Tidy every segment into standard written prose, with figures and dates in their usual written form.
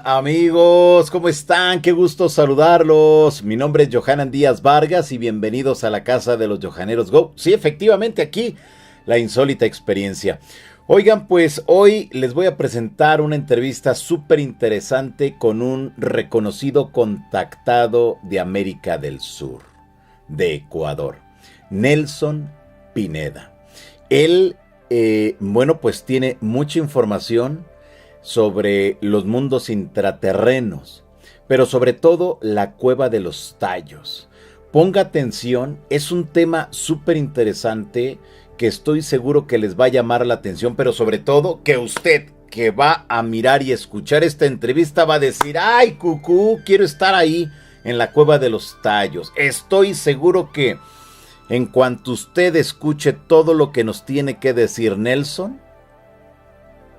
amigos, ¿cómo están? Qué gusto saludarlos. Mi nombre es Johanan Díaz Vargas y bienvenidos a la casa de los Johaneros Go. Sí, efectivamente, aquí la insólita experiencia. Oigan, pues hoy les voy a presentar una entrevista súper interesante con un reconocido contactado de América del Sur, de Ecuador, Nelson Pineda. Él, pues tiene mucha información sobre los mundos intraterrenos, pero sobre todo la cueva de los tallos. Ponga atención, es un tema súper interesante que estoy seguro que les va a llamar la atención, pero sobre todo que usted que va a mirar y escuchar esta entrevista va a decir: ¡ay, cucú! Quiero estar ahí en la cueva de los tallos. Estoy seguro que en cuanto usted escuche todo lo que nos tiene que decir Nelson,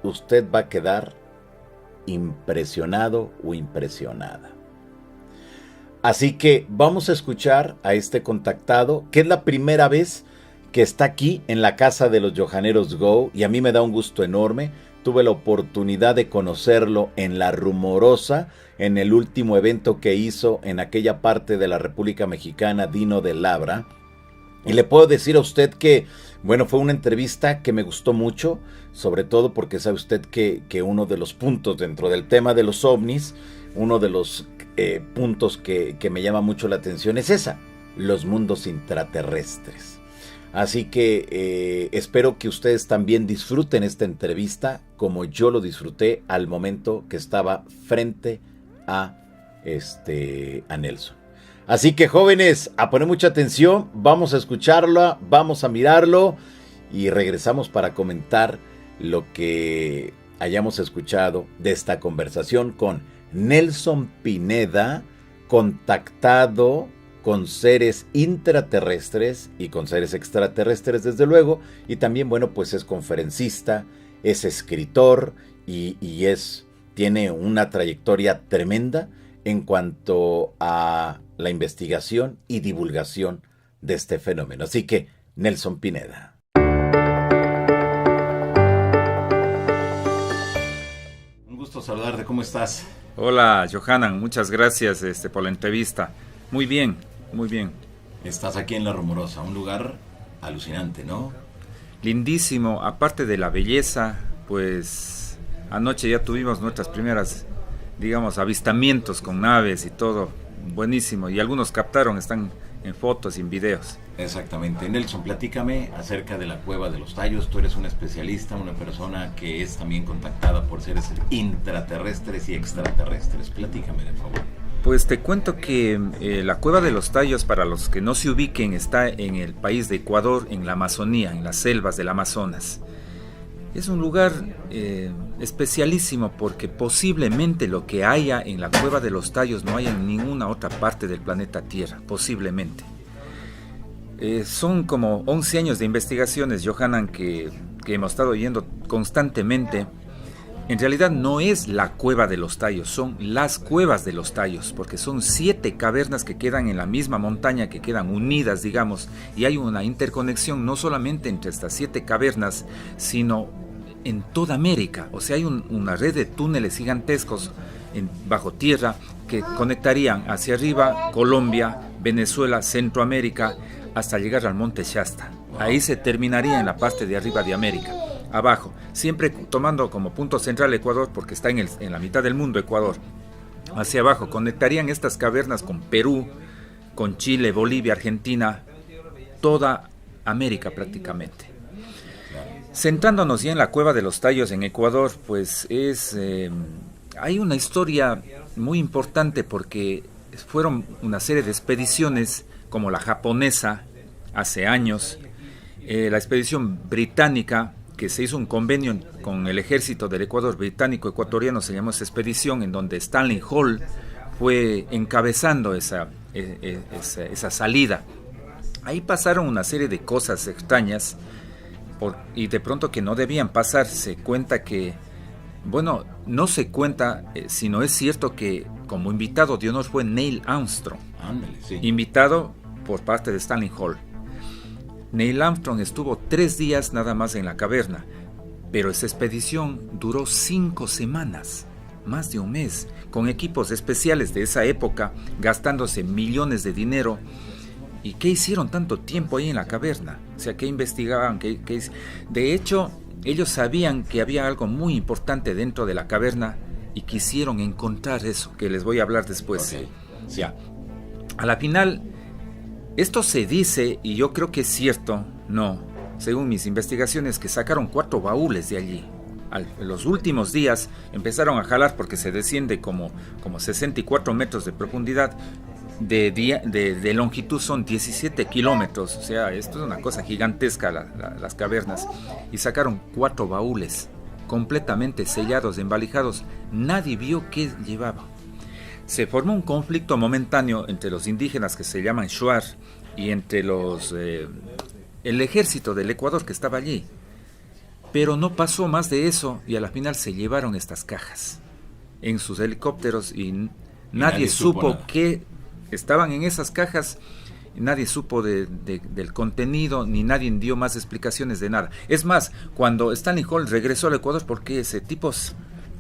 usted va a quedar impresionado o impresionada. Así que vamos a escuchar a este contactado, que es la primera vez que está aquí en la casa de los Johaneros Go, y a mí me da un gusto enorme. Tuve la oportunidad de conocerlo en La Rumorosa, en el último evento que hizo en aquella parte de la República Mexicana, Dino de Labra. Y le puedo decir a usted que, bueno, fue una entrevista que me gustó mucho, sobre todo porque sabe usted que uno de los puntos dentro del tema de los ovnis, uno de los puntos que me llama mucho la atención es esa, los mundos intraterrestres. Así que espero que ustedes también disfruten esta entrevista como yo lo disfruté al momento que estaba frente a Nelson. Así que, jóvenes, a poner mucha atención, vamos a escucharla, vamos a mirarlo y regresamos para comentar lo que hayamos escuchado de esta conversación con Nelson Pineda, contactado con seres intraterrestres y con seres extraterrestres, desde luego, y también, bueno, pues es conferencista, es escritor y tiene una trayectoria tremenda en cuanto a la investigación y divulgación de este fenómeno. Así que, Nelson Pineda. Un gusto saludarte, ¿cómo estás? Hola, Johanan, muchas gracias por la entrevista. Muy bien, muy bien. Estás aquí en La Rumorosa, un lugar alucinante, ¿no? Lindísimo, aparte de la belleza, pues anoche ya tuvimos nuestras primeras, digamos, avistamientos con naves y todo. Buenísimo, y algunos captaron, están en fotos y en videos. Exactamente. Nelson, platícame acerca de la cueva de los tallos. Tú eres un especialista, una persona que es también contactada por seres intraterrestres y extraterrestres. Platícame, de favor. Pues te cuento que la cueva de los tallos, para los que no se ubiquen, está en el país de Ecuador, en la Amazonía, en las selvas del Amazonas. Es un lugar especialísimo porque posiblemente lo que haya en la cueva de los tallos no haya en ninguna otra parte del planeta Tierra, posiblemente. Son como 11 años de investigaciones, Johanan, que hemos estado yendo constantemente. En realidad no es la cueva de los tallos, son las cuevas de los tallos, porque son 7 cavernas que quedan en la misma montaña, que quedan unidas, digamos, y hay una interconexión no solamente entre estas 7 cavernas, sino en toda América. O sea, hay una red de túneles gigantescos bajo tierra que conectarían hacia arriba Colombia, Venezuela, Centroamérica, hasta llegar al monte Shasta. Ahí se terminaría en la parte de arriba de América. Abajo, siempre tomando como punto central Ecuador, porque está en la mitad del mundo Ecuador. Hacia abajo conectarían estas cavernas con Perú, con Chile, Bolivia, Argentina, toda América prácticamente. Centrándonos ya en la cueva de los tallos en Ecuador, pues hay una historia muy importante porque fueron una serie de expediciones como la japonesa hace años, la expedición británica, que se hizo un convenio con el ejército del Ecuador británico ecuatoriano, se llamó esa expedición, en donde Stanley Hall fue encabezando esa salida. Ahí pasaron una serie de cosas extrañas y de pronto que no debían pasar. Se cuenta que, bueno, no se cuenta, sino es cierto que como invitado de honor fue Neil Armstrong. Ándale, sí. Invitado por parte de Stanley Hall. Neil Armstrong estuvo 3 días nada más en la caverna, pero esa expedición duró 5 semanas. más de un mes, con equipos especiales de esa época, gastándose millones de dinero. ¿Y qué hicieron tanto tiempo ahí en la caverna? O sea, ¿qué investigaban? De hecho, ellos sabían que había algo muy importante dentro de la caverna y quisieron encontrar eso, que les voy a hablar después. Okay. Sí. A la final, esto se dice, y yo creo que es cierto, no, según mis investigaciones, que sacaron 4 baúles de allí. En los últimos días empezaron a jalar porque se desciende como 64 metros de profundidad. De longitud son 17 kilómetros, o sea, esto es una cosa gigantesca, las cavernas, y sacaron 4 baúles completamente sellados, embalijados. Nadie vio qué llevaba. Se formó un conflicto momentáneo entre los indígenas que se llaman Shuar y entre el ejército del Ecuador que estaba allí, pero no pasó más de eso, y a la final se llevaron estas cajas en sus helicópteros y nadie supo qué estaban en esas cajas. Nadie supo del contenido, ni nadie dio más explicaciones de nada. Es más, cuando Stanley Hall regresó al Ecuador, porque ese tipo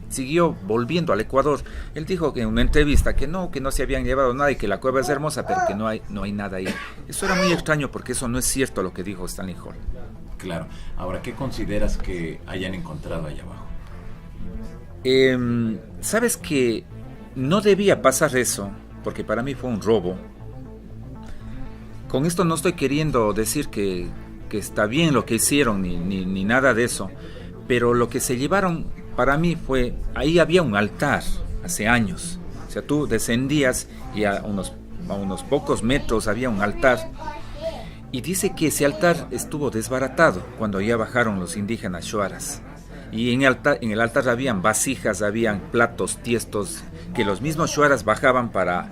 siguió volviendo al Ecuador, él dijo que en una entrevista que no se habían llevado nada y que la cueva es hermosa, pero que no hay nada ahí. Eso era muy extraño porque eso no es cierto lo que dijo Stanley Hall. Claro. Ahora, ¿qué consideras que hayan encontrado allá abajo? Sabes que no debía pasar eso, porque para mí fue un robo. Con esto no estoy queriendo decir que está bien lo que hicieron, ni nada de eso, pero lo que se llevaron para mí fue, ahí había un altar hace años. O sea, tú descendías y a unos pocos metros había un altar, y dice que ese altar estuvo desbaratado cuando ya bajaron los indígenas shuaras. Y en el altar habían vasijas, habían platos, tiestos, que los mismos shuaras bajaban para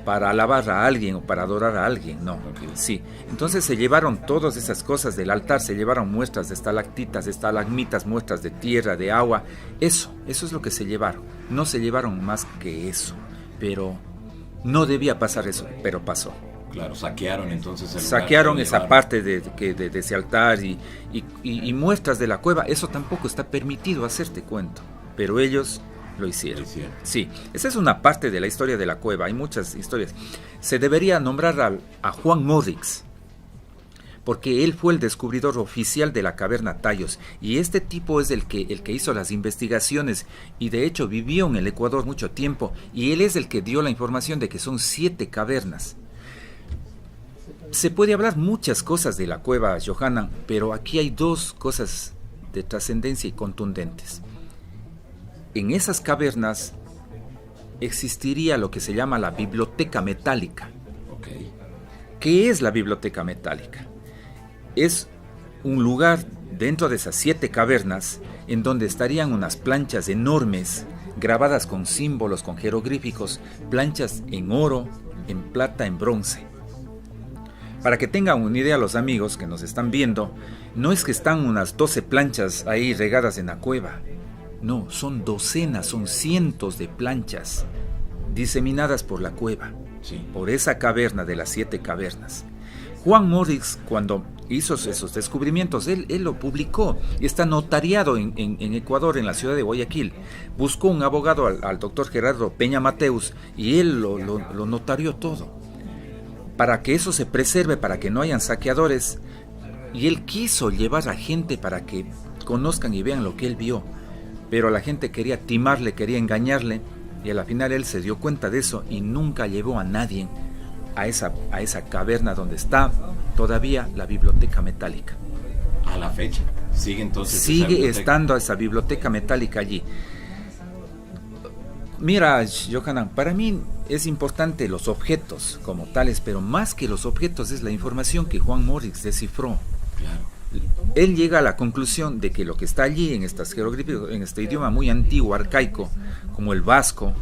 alabar a alguien o para adorar a alguien, ¿no? Okay. Sí. Entonces se llevaron todas esas cosas del altar, se llevaron muestras de estalactitas, estalagmitas, muestras de tierra, de agua. Eso es lo que se llevaron. No se llevaron más que eso, pero no debía pasar eso, pero pasó. Claro, saquearon entonces el lugar. Saquearon esa parte de ese altar y muestras de la cueva. Eso tampoco está permitido, hacerte cuento, pero ellos lo hicieron. Sí, esa es una parte de la historia de la cueva. Hay muchas historias. Se debería nombrar a Juan Morrix, porque él fue el descubridor oficial de la caverna Tayos, y este tipo es el que hizo las investigaciones, y de hecho vivió en el Ecuador mucho tiempo, y él es el que dio la información de que son 7 cavernas. Se puede hablar muchas cosas de la cueva, Johanna, pero aquí hay 2 cosas de trascendencia y contundentes. En esas cavernas existiría lo que se llama la biblioteca metálica. Okay. ¿Qué es la biblioteca metálica? Es un lugar dentro de esas 7 cavernas en donde estarían unas planchas enormes, grabadas con símbolos, con jeroglíficos, planchas en oro, en plata, en bronce. Para que tengan una idea los amigos que nos están viendo, no es que están unas 12 planchas ahí regadas en la cueva. No, son docenas, son cientos de planchas diseminadas por la cueva, sí, por esa caverna de las 7 cavernas. Juan Morrix, cuando hizo esos descubrimientos, él lo publicó y está notariado en Ecuador, en la ciudad de Guayaquil. Buscó un abogado, al doctor Gerardo Peña Mateus, y él lo notarió todo, para que eso se preserve, para que no hayan saqueadores. Y él quiso llevar a gente para que conozcan y vean lo que él vio. Pero la gente quería timarle, quería engañarle, y a la final él se dio cuenta de eso y nunca llevó a nadie a esa caverna donde está todavía la biblioteca metálica. A la fecha, sigue estando esa biblioteca metálica allí. Mira, Johanan, para mí es importante los objetos como tales, pero más que los objetos es la información que Juan Morrix descifró. Claro. Él llega a la conclusión de que lo que está allí en estas jeroglíficos, en este idioma muy antiguo, arcaico, como el vasco,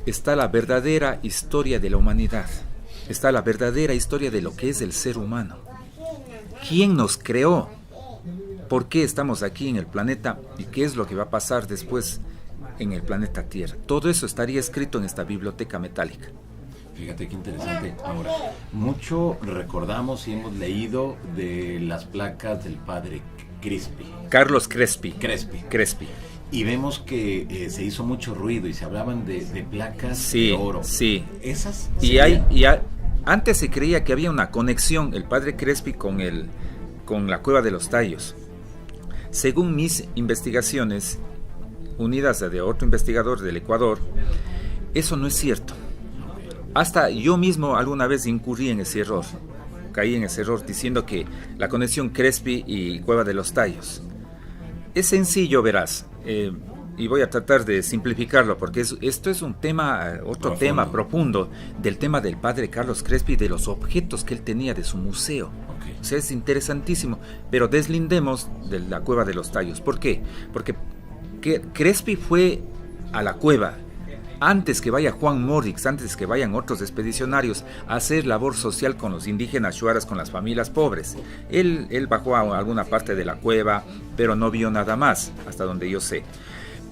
está la verdadera historia de la humanidad, está la verdadera historia de lo que es el ser humano. ¿Quién nos creó? ¿Por qué estamos aquí en el planeta? ¿Y qué es lo que va a pasar después en el planeta Tierra? Todo eso estaría escrito en esta biblioteca metálica. Fíjate qué interesante. Ahora, mucho recordamos y hemos leído de las placas del padre Crespi. Carlos Crespi. Y vemos que se hizo mucho ruido y se hablaban de placas de oro. Sí. ¿Esas? Antes se creía que había una conexión, el padre Crespi con la Cueva de los Tallos. Según mis investigaciones, unidas a de otro investigador del Ecuador, eso no es cierto. Hasta yo mismo alguna vez incurrí en ese error. Caí en ese error diciendo que la conexión Crespi y Cueva de los Tallos. Es sencillo, verás, y voy a tratar de simplificarlo porque esto es un tema, otro tema profundo del tema del padre Carlos Crespi y de los objetos que él tenía de su museo. Okay. O sea, es interesantísimo, pero deslindemos de la Cueva de los Tallos. ¿Por qué? Porque Crespi fue a la cueva antes que vaya Juan Morix, antes que vayan otros expedicionarios a hacer labor social con los indígenas shuaras, con las familias pobres. Él bajó a alguna parte de la cueva, pero no vio nada más, hasta donde yo sé.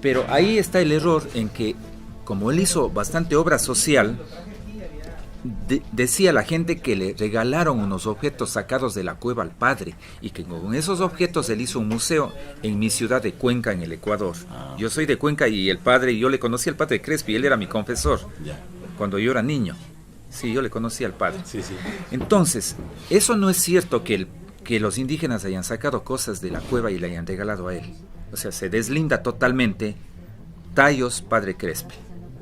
Pero ahí está el error en que, como él hizo bastante obra social, decía la gente que le regalaron unos objetos sacados de la cueva al padre y que con esos objetos él hizo un museo en mi ciudad de Cuenca, en el Ecuador. Yo soy de Cuenca y yo le conocí al padre Crespi, él era mi confesor cuando yo era niño. Sí, yo le conocí al padre. Sí. Entonces, eso no es cierto que los indígenas hayan sacado cosas de la cueva y le hayan regalado a él. O sea, se deslinda totalmente Tallos, padre Crespi.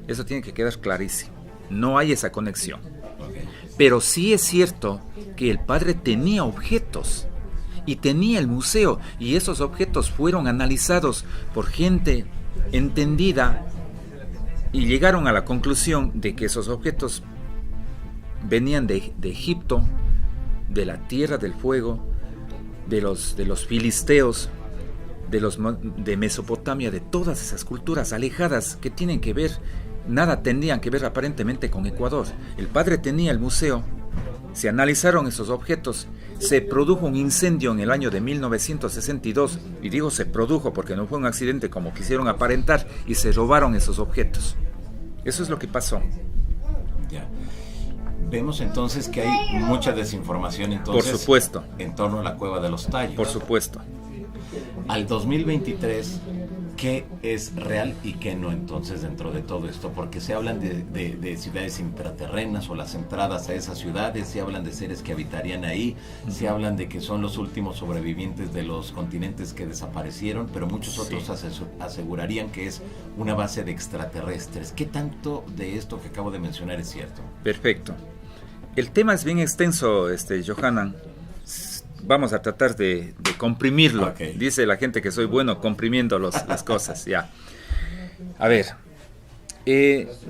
Eso tiene que quedar clarísimo. No hay esa conexión. Pero sí es cierto que el padre tenía objetos y tenía el museo, y esos objetos fueron analizados por gente entendida y llegaron a la conclusión de que esos objetos venían de Egipto, de la Tierra del Fuego, de los filisteos, de Mesopotamia, de todas esas culturas alejadas que tienen que ver, nada tenían que ver aparentemente con Ecuador. El padre tenía el museo, se analizaron esos objetos, se produjo un incendio en el año de 1962, y digo se produjo porque no fue un accidente como quisieron aparentar, y se robaron esos objetos. Eso es lo que pasó. Ya. Vemos entonces que hay mucha desinformación entonces, por supuesto, en torno a la Cueva de los Tallos. Por supuesto. Al 2023, ¿qué es real y qué no entonces dentro de todo esto? Porque se hablan de ciudades intraterrenas o las entradas a esas ciudades, se hablan de seres que habitarían ahí, se hablan de que son los últimos sobrevivientes de los continentes que desaparecieron, pero muchos otros asegurarían que es una base de extraterrestres. ¿Qué tanto de esto que acabo de mencionar es cierto? Perfecto. El tema es bien extenso, Johanan. Vamos a tratar de comprimirlo. Okay. Dice la gente que soy bueno comprimiendo las cosas. Ya. A ver,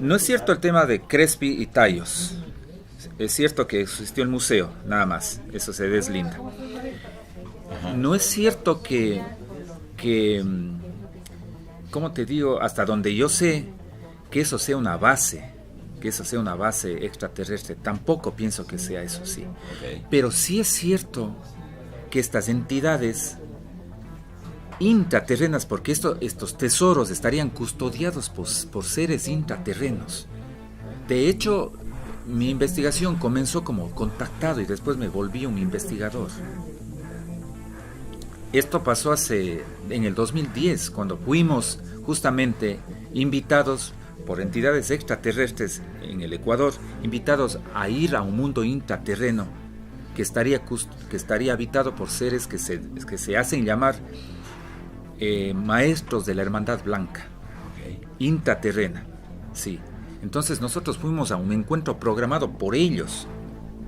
no es cierto el tema de Crespi y Tallos. Es cierto que existió el museo, nada más. Eso se deslinda. Ajá. No es cierto que ¿cómo te digo? Hasta donde yo sé, que eso sea una base. Que eso sea una base extraterrestre. Tampoco pienso que sea eso, sí. Okay. Pero sí es cierto que estas entidades intraterrenas, porque estos tesoros estarían custodiados por seres intraterrenos. De hecho, mi investigación comenzó como contactado y después me volví un investigador. Esto pasó en el 2010, cuando fuimos justamente invitados por entidades extraterrestres en el Ecuador, invitados a ir a un mundo intraterreno que estaría habitado por seres que se hacen llamar maestros de la Hermandad Blanca, intraterrena. Sí. Entonces nosotros fuimos a un encuentro programado por ellos,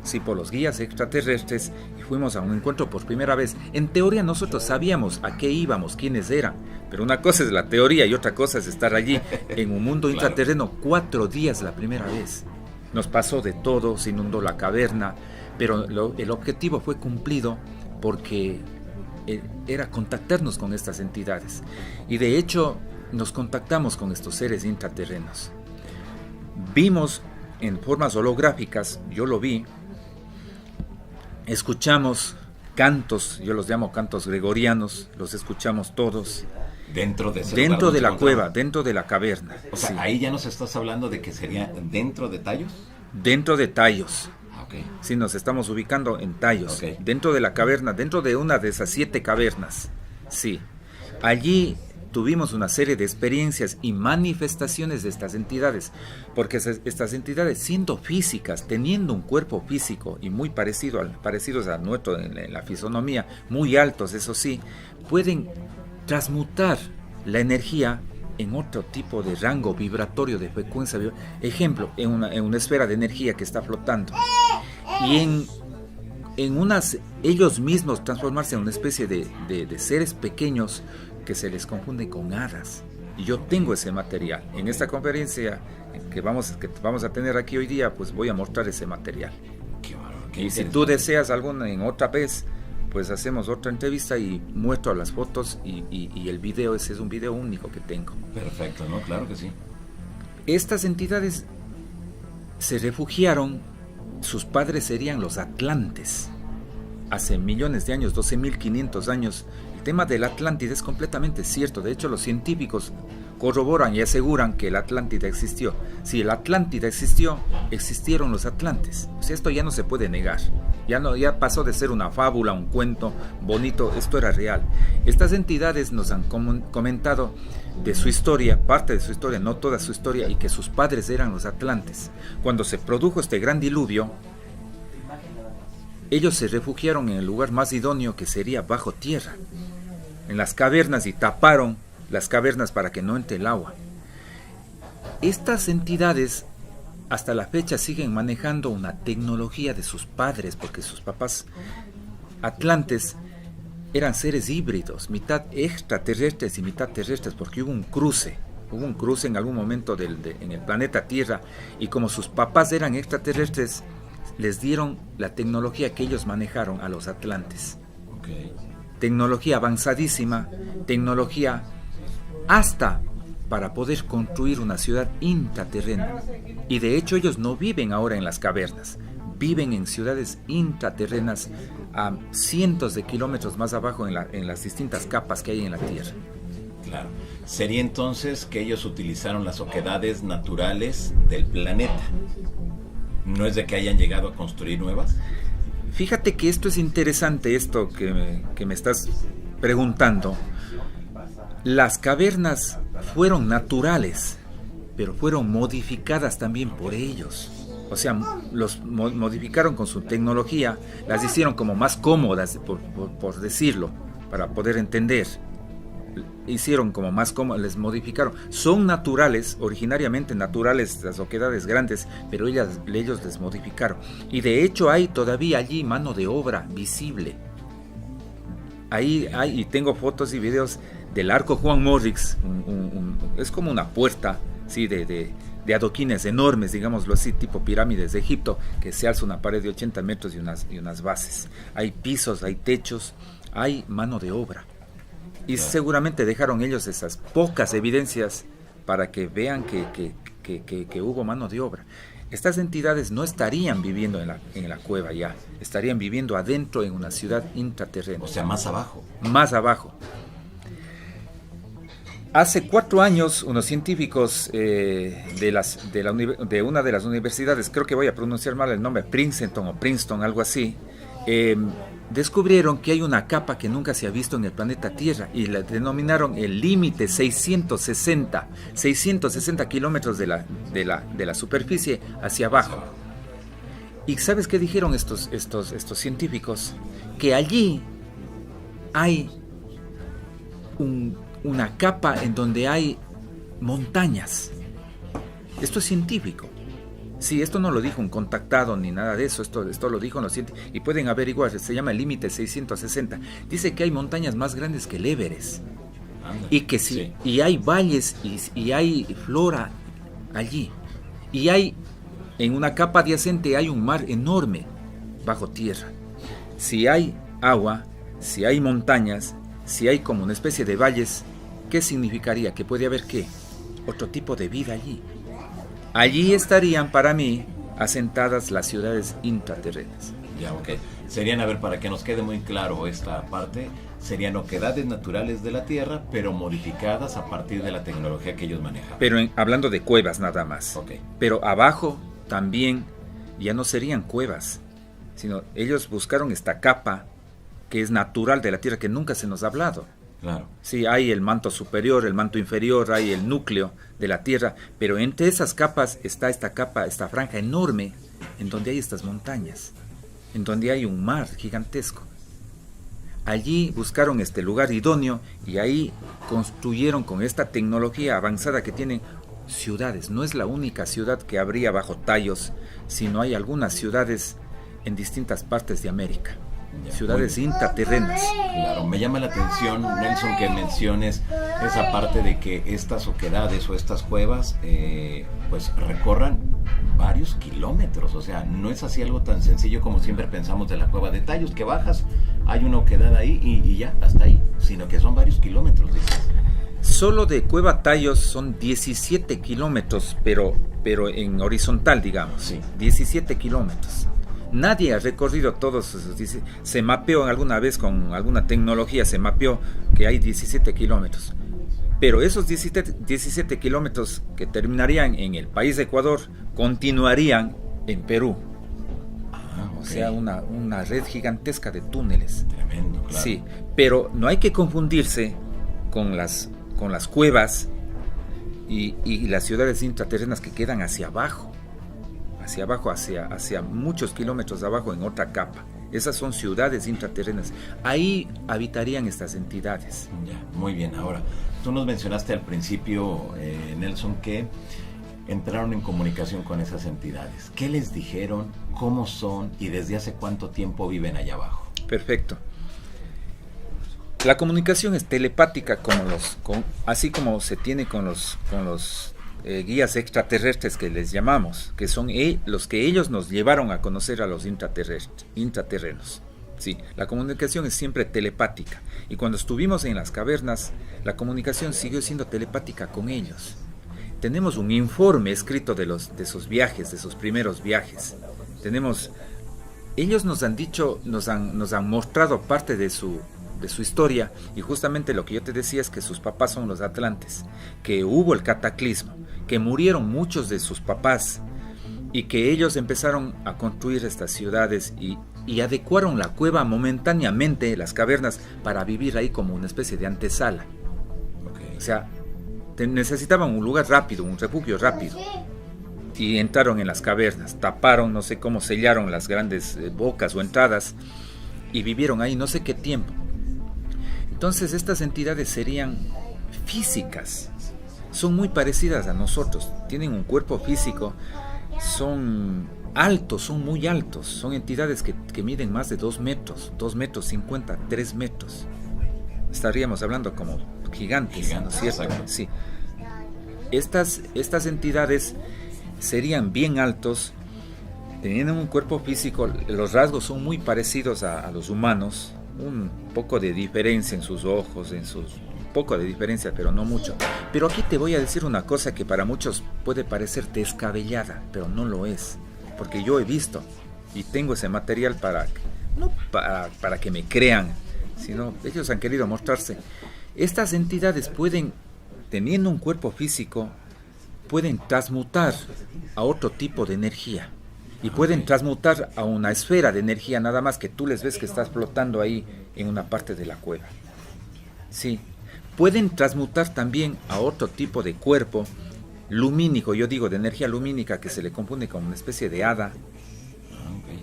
sí, por los guías extraterrestres, y fuimos a un encuentro por primera vez. En teoría nosotros sabíamos a qué íbamos, quiénes eran, pero una cosa es la teoría y otra cosa es estar allí en un mundo intraterreno 4 días la primera vez. Nos pasó de todo, se inundó la caverna, pero el objetivo fue cumplido porque era contactarnos con estas entidades. Y de hecho nos contactamos con estos seres intraterrenos. Vimos en formas holográficas, yo lo vi, escuchamos cantos, yo los llamo cantos gregorianos, los escuchamos todos. Dentro de la cueva, dentro de la caverna. O sea, sí. Ahí ya nos estás hablando de que sería dentro de Tallos. Dentro de Tallos. Okay. Sí, nos estamos ubicando en Tallos. Okay. Dentro de la caverna, dentro de una de esas 7 cavernas. Sí. Allí tuvimos una serie de experiencias y manifestaciones de estas entidades, porque estas entidades, siendo físicas, teniendo un cuerpo físico y muy parecidos a nuestro en la fisonomía, muy altos, eso sí, pueden transmutar la energía en otro tipo de rango vibratorio, de frecuencia. Ejemplo, en una esfera de energía que está flotando. Y ellos mismos transformarse en una especie de seres pequeños que se les confunden con hadas. Y yo tengo ese material. En esta conferencia que vamos a tener aquí hoy día, pues voy a mostrar ese material. Y si tú deseas alguna en otra vez, pues hacemos otra entrevista y muestro las fotos y el video. Ese es un video único que tengo. Perfecto, ¿no? Claro que sí. Estas entidades se refugiaron, sus padres serían los atlantes. Hace millones de años, 12.500 años, el tema de la Atlántida es completamente cierto. De hecho, los científicos corroboran y aseguran que la Atlántida existió. Si la Atlántida existió, existieron los atlantes. O sea, esto ya no se puede negar. Ya pasó de ser una fábula, un cuento bonito, esto era real. Estas entidades nos han comentado de su historia, parte de su historia, no toda su historia, y que sus padres eran los atlantes. Cuando se produjo este gran diluvio, ellos se refugiaron en el lugar más idóneo, que sería bajo tierra, en las cavernas, y taparon las cavernas para que no entre el agua. Estas entidades hasta la fecha siguen manejando una tecnología de sus padres, porque sus papás atlantes eran seres híbridos, mitad extraterrestres y mitad terrestres, porque hubo un cruce en algún momento en el planeta Tierra, y como sus papás eran extraterrestres, les dieron la tecnología que ellos manejaron a los atlantes. Okay. Tecnología avanzadísima, tecnología hasta para poder construir una ciudad intraterrena. Y de hecho ellos no viven ahora en las cavernas, viven en ciudades intraterrenas a cientos de kilómetros más abajo en las distintas capas que hay en la Tierra. Claro. Sería entonces que ellos utilizaron las oquedades naturales del planeta. ¿No es de que hayan llegado a construir nuevas? Fíjate que esto es interesante, esto que me estás preguntando. Las cavernas fueron naturales, pero fueron modificadas también por ellos. O sea, los modificaron con su tecnología, las hicieron como más cómodas, por decirlo, para poder entender. Hicieron como más cómodas, les modificaron. Son naturales, originariamente naturales, las oquedades grandes, pero ellos les modificaron. Y de hecho hay todavía allí mano de obra visible. Ahí hay, y tengo fotos y videos del arco Juan Morrix, es como una puerta, ¿sí? de adoquines enormes, digámoslo así, tipo pirámides de Egipto, que se alza una pared de 80 metros y unas bases. Hay pisos, hay techos, hay mano de obra. Y seguramente dejaron ellos esas pocas evidencias para que vean que hubo mano de obra. Estas entidades no estarían viviendo en la cueva ya, estarían viviendo adentro en una ciudad intraterrena. O sea, más abajo. Más abajo. Hace 4 años, unos científicos de una de las universidades, creo que voy a pronunciar mal el nombre, Princeton, algo así, descubrieron que hay una capa que nunca se ha visto en el planeta Tierra y la denominaron el límite 660 kilómetros de la superficie hacia abajo. ¿Y sabes qué dijeron estos científicos? Que allí hay una capa en donde hay montañas. Esto es científico. Sí, esto no lo dijo un contactado ni nada de eso, esto lo dijo los científicos, y pueden averiguar, se llama el límite 660. Dice que hay montañas más grandes que el Everest. Y que sí, y hay valles y hay flora allí. Y hay, en una capa adyacente hay un mar enorme bajo tierra. Si hay agua, si hay montañas, si hay como una especie de valles, ¿qué significaría? Que puede haber ¿qué? Otro tipo de vida allí. Allí estarían, para mí, asentadas las ciudades intraterrenas. Ya, ok. Serían, a ver, para que nos quede muy claro esta parte, serían oquedades naturales de la Tierra, pero modificadas a partir de la tecnología que ellos manejan. Pero hablando de cuevas nada más. Ok. Pero abajo también ya no serían cuevas, sino ellos buscaron esta capa que es natural de la Tierra, que nunca se nos ha hablado. Claro. Sí, hay el manto superior, el manto inferior, hay el núcleo de la Tierra, pero entre esas capas está esta capa, esta franja enorme, en donde hay estas montañas, en donde hay un mar gigantesco. Allí buscaron este lugar idóneo y ahí construyeron con esta tecnología avanzada que tienen ciudades. No es la única ciudad que habría bajo tallos, sino hay algunas ciudades en distintas partes de América. Ya, ciudades intraterrenas. Claro, me llama la atención, Nelson, que menciones esa parte de que estas oquedades o estas cuevas pues recorran varios kilómetros. O sea, no es así algo tan sencillo como siempre pensamos de la cueva de Tallos, que bajas, hay una oquedad ahí y ya, hasta ahí, sino que son varios kilómetros, dices. Solo de Cueva Tallos son 17 kilómetros, pero en horizontal, digamos. Sí. 17 kilómetros. Nadie ha recorrido todos esos. Se mapeó alguna vez con alguna tecnología, se mapeó que hay 17 kilómetros. Pero esos 17 kilómetros que terminarían en el país de Ecuador, continuarían en Perú. Okay. O sea, una red gigantesca de túneles. Tremendo, claro. Sí, pero no hay que confundirse con las cuevas y las ciudades intraterrenas que quedan hacia abajo, hacia muchos kilómetros abajo en otra capa. Esas son ciudades intraterrenas. Ahí habitarían estas entidades. Ya, muy bien. Ahora, tú nos mencionaste al principio, Nelson, que entraron en comunicación con esas entidades. ¿Qué les dijeron? ¿Cómo son? ¿Y desde hace cuánto tiempo viven allá abajo? Perfecto. La comunicación es telepática, así como se tiene con los guías extraterrestres que les llamamos, que son los que ellos nos llevaron a conocer a los intraterrenos. Sí, la comunicación es siempre telepática. Y cuando estuvimos en las cavernas, la comunicación siguió siendo telepática con ellos. Tenemos un informe escrito de esos viajes, de esos primeros viajes. Ellos nos han dicho, nos han mostrado parte de su historia, y justamente lo que yo te decía es que sus papás son los atlantes, que hubo el cataclismo, que murieron muchos de sus papás y que ellos empezaron a construir estas ciudades y adecuaron la cueva momentáneamente, las cavernas, para vivir ahí como una especie de antesala. Okay. O sea, necesitaban un lugar rápido, un refugio rápido, y entraron en las cavernas, taparon, no sé cómo, sellaron las grandes bocas o entradas y vivieron ahí no sé qué tiempo. Entonces estas entidades serían físicas, son muy parecidas a nosotros, tienen un cuerpo físico, son altos, son muy altos, son entidades que miden más de 2 metros, 2 metros 50, 3 metros. Estaríamos hablando como gigantes, ¿no es cierto? Exacto. Sí. Estas entidades serían bien altos, teniendo un cuerpo físico, los rasgos son muy parecidos a los humanos. Un poco de diferencia en sus ojos, un poco de diferencia, pero no mucho. Pero aquí te voy a decir una cosa que para muchos puede parecer descabellada, pero no lo es, porque yo he visto y tengo ese material no para que me crean, sino ellos han querido mostrarse. Estas entidades pueden, teniendo un cuerpo físico, pueden transmutar a otro tipo de energía. Y pueden transmutar a una esfera de energía, nada más que tú les ves que estás flotando ahí en una parte de la cueva. Sí. Pueden transmutar también a otro tipo de cuerpo lumínico, yo digo de energía lumínica, que se le confunde con una especie de hada,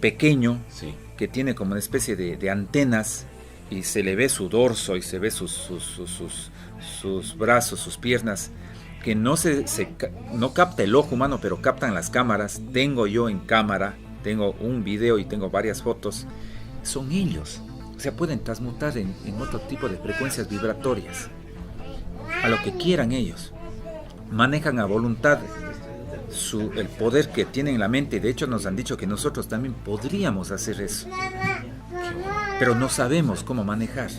pequeño, sí, que tiene como una especie de antenas, y se le ve su dorso y se ve sus brazos, sus piernas, que no capta el ojo humano, pero captan las cámaras. Tengo yo en cámara, tengo un video y tengo varias fotos. Son ellos. O sea, pueden transmutar en otro tipo de frecuencias vibratorias, a lo que quieran ellos. Manejan a voluntad el poder que tienen en la mente. De hecho, nos han dicho que nosotros también podríamos hacer eso, pero no sabemos cómo manejar.